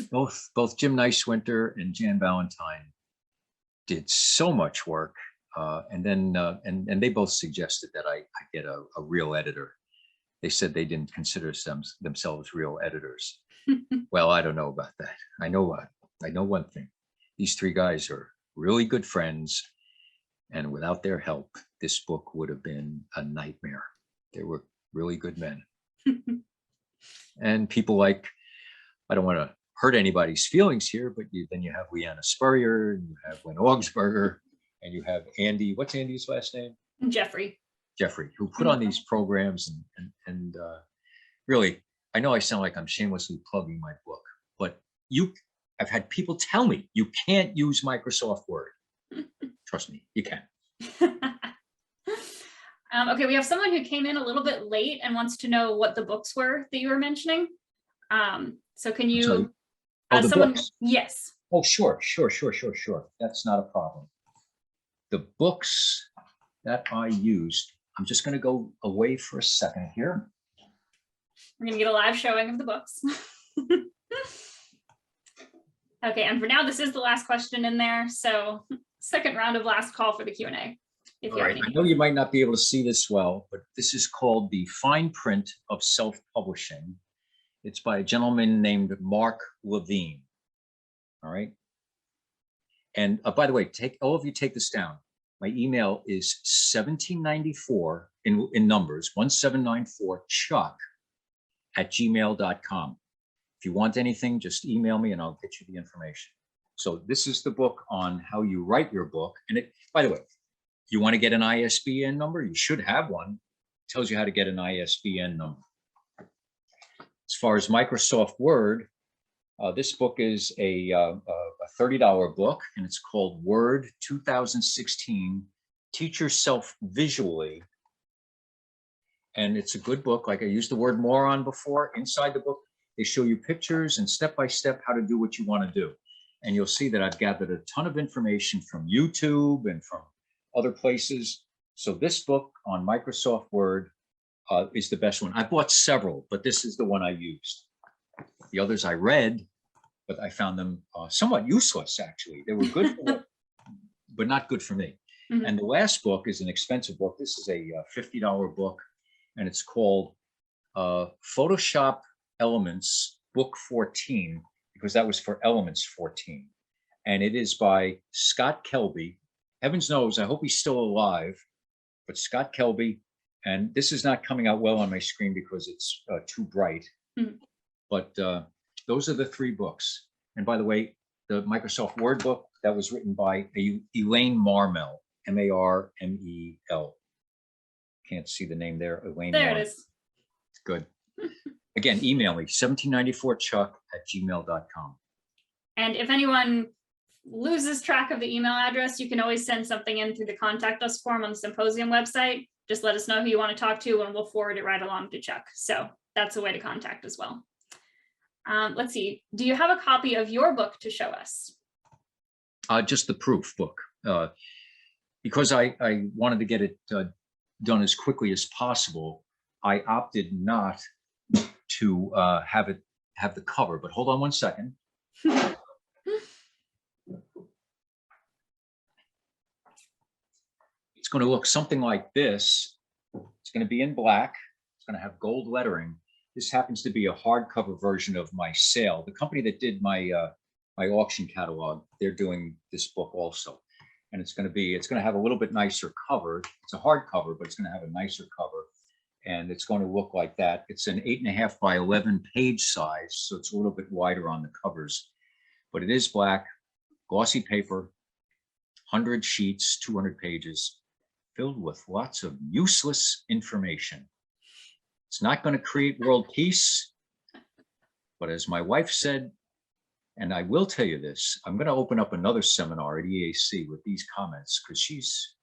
both Jim Neiswinter and Jan Valentine did so much work. And then and they both suggested that I get a real editor. They said they didn't consider themselves real editors. Well, I don't know about that. I know one thing. These 3 guys are really good friends, and without their help, this book would have been a nightmare. They were really good men. And people like, I don't want to hurt anybody's feelings here, but then you have Leanna Spurrier, and you have Len Augsburger, and you have Andy, what's Andy's last name? Jeffrey, who put on these programs and really, I know I sound like I'm shamelessly plugging my book, but I've had people tell me you can't use Microsoft Word. Trust me, you can. Okay, we have someone who came in a little bit late and wants to know what the books were that you were mentioning. So can you, the books? Yes. Oh, sure. That's not a problem. The books that I used, I'm just going to go away for a second here. We're going to get a live showing of the books. Okay, and for now, this is the last question in there. So second round of last call for the Q&A. All right, I know you might not be able to see this well, but this is called The Fine Print of Self-Publishing. It's by a gentleman named Mark Levine. All right. And by the way, all of you take this down. My email is 1794 in numbers, 1794 Chuck @gmail.com. If you want anything, just email me and I'll get you the information. So this is the book on how you write your book. And it, by the way, you want to get an ISBN number? You should have one. It tells you how to get an ISBN number. As far as Microsoft Word, this book is a $30 book, and it's called Word 2016, Teach Yourself Visually. And it's a good book. Like I used the word moron before. Inside the book, they show you pictures and step-by-step how to do what you want to do. And you'll see that I've gathered a ton of information from YouTube and from other places. So this book on Microsoft Word is the best one. I bought several, but this is the one I used. The others I read, but I found them somewhat useless, actually. They were good, but not good for me. Mm-hmm. And the last book is an expensive book. This is a $50 book, and it's called Photoshop Elements, Book 14, because that was for Elements 14. And it is by Scott Kelby. Heavens knows, I hope he's still alive, but Scott Kelby. And this is not coming out well on my screen because it's too bright. Mm-hmm. But those are the three books. And by the way, the Microsoft Word book, that was written by Elaine Marmel, M-A-R-M-E-L. Can't see the name there, Elaine There Marmel. It is. Good. Again, email me, 1794chuck@gmail.com. And if anyone loses track of the email address, you can always send something in through the Contact Us form on the Symposium website. Just let us know who you want to talk to, and we'll forward it right along to Chuck. So that's a way to contact as well. Let's see. Do you have a copy of your book to show us? Just the proof book. Because I wanted to get it done as quickly as possible, I opted not to have the cover. But hold on one second. It's going to look something like this. It's going to be in black. It's going to have gold lettering. This happens to be a hardcover version of my sale. The company that did my my auction catalog, they're doing this book also. And it's going to have a little bit nicer cover. It's a hardcover, but it's going to have a nicer cover. And it's going to look like that. It's an 8.5 by 11 page size, so it's a little bit wider on the covers. But it is black, glossy paper, 100 sheets, 200 pages, filled with lots of useless information. It's not going to create world peace, but as my wife said, and I will tell you this, I'm going to open up another seminar at EAC with these comments, because she's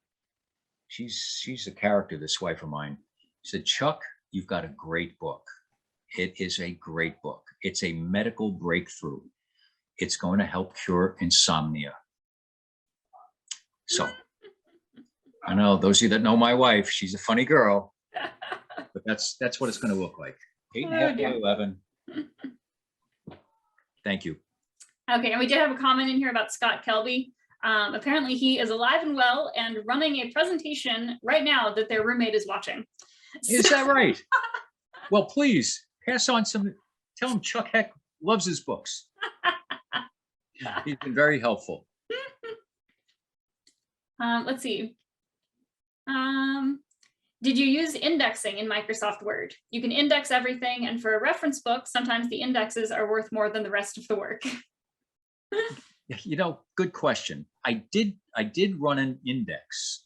a character, this wife of mine. She said, Chuck, you've got a great book. It is a great book. It's a medical breakthrough. It's going to help cure insomnia. So I know those of you that know my wife, she's a funny girl, but that's what it's going to look like. 8.5 by 11. Thank you. Okay, and we did have a comment in here about Scott Kelby. Apparently he is alive and well and running a presentation right now that their roommate is watching. Is that right? Well, please pass on some, tell him Chuck Heck loves his books. He's been very helpful. Let's see. Did you use indexing in Microsoft Word? You can index everything, and for a reference book, sometimes the indexes are worth more than the rest of the work. You know, good question. I did run an index,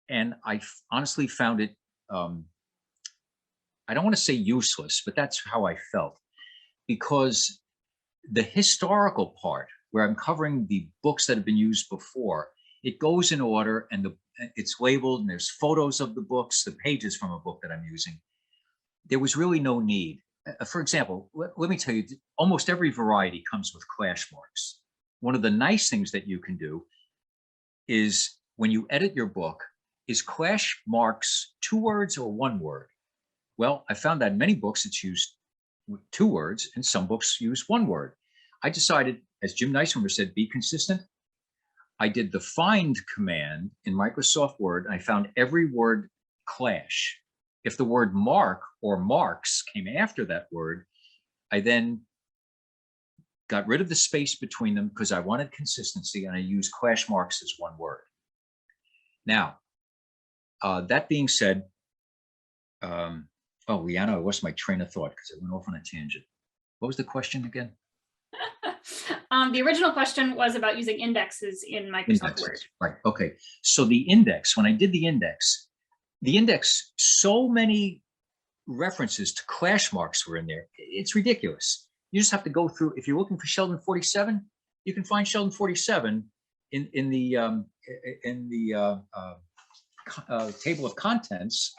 and I honestly found it, I don't want to say useless, but that's how I felt, because the historical part, where I'm covering the books that have been used before, it goes in order, and it's labeled, and there's photos of the books, the pages from a book that I'm using. There was really no need. For example, let me tell you, almost every variety comes with clash marks. One of the nice things that you can do is, when you edit your book, is clash marks 2 words or 1 word? Well, I found that in many books it's used with 2 words, and some books use 1 word. I decided, as Jim Neismer said, be consistent. I did the find command in Microsoft Word, and I found every word clash. If the word mark or marks came after that word, I then got rid of the space between them because I wanted consistency, and I used clash marks as 1 word. Now, that being said, Oh, Leanna, I lost my train of thought because I went off on a tangent. What was the question again? The original question was about using indexes in Microsoft Word. Right. Okay. So the index, when I did the index, so many references to clash marks were in there. It's ridiculous. You just have to go through. If you're looking for Sheldon 47, you can find Sheldon 47 in the table of contents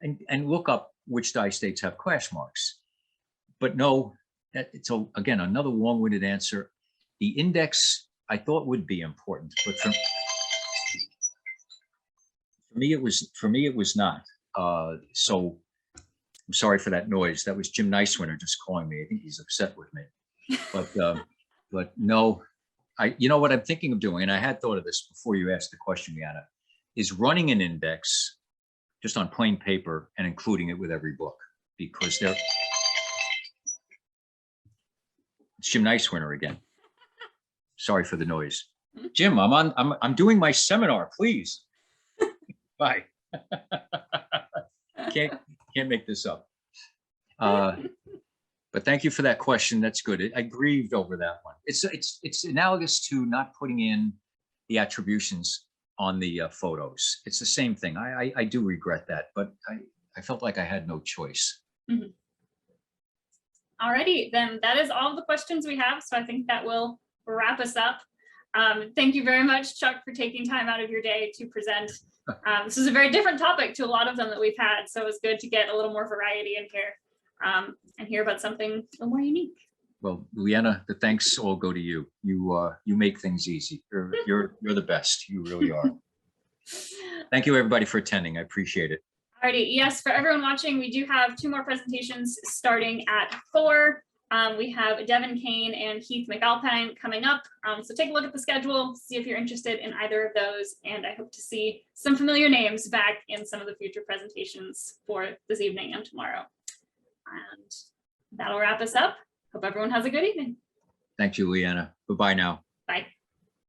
and look up which die states have clash marks. But no, it's again another long-winded answer. The index I thought would be important, but for me it was not. So I'm sorry for that noise. That was Jim Nicewinter just calling me. I think he's upset with me. But no, you know what I'm thinking of doing, and I had thought of this before you asked the question, Liana, is running an index just on plain paper and including it with every book, because it's Jim Nicewinter again. Sorry for the noise. Jim, I'm doing my seminar, please. Bye. Can't make this up. But thank you for that question. That's good. I grieved over that one. It's analogous to not putting in the attributions on the photos. It's the same thing. I do regret that, but I felt like I had no choice. Mm-hmm. Alrighty, then that is all the questions we have. So I think that will wrap us up. Thank you very much, Chuck, for taking time out of your day to present. This is a very different topic to a lot of them that we've had, so it was good to get a little more variety in here and hear about something a little more unique. Well, Liana, the thanks all go to you. You make things easy. You're the best. You really are. Thank you, everybody, for attending. I appreciate it. Alrighty, yes, for everyone watching, we do have 2 more presentations starting at 4. We have Devin Kane and Heath McAlpine coming up. So take a look at the schedule, see if you're interested in either of those. And I hope to see some familiar names back in some of the future presentations for this evening and tomorrow. And that'll wrap us up. Hope everyone has a good evening. Thank you, Liana. Bye-bye now.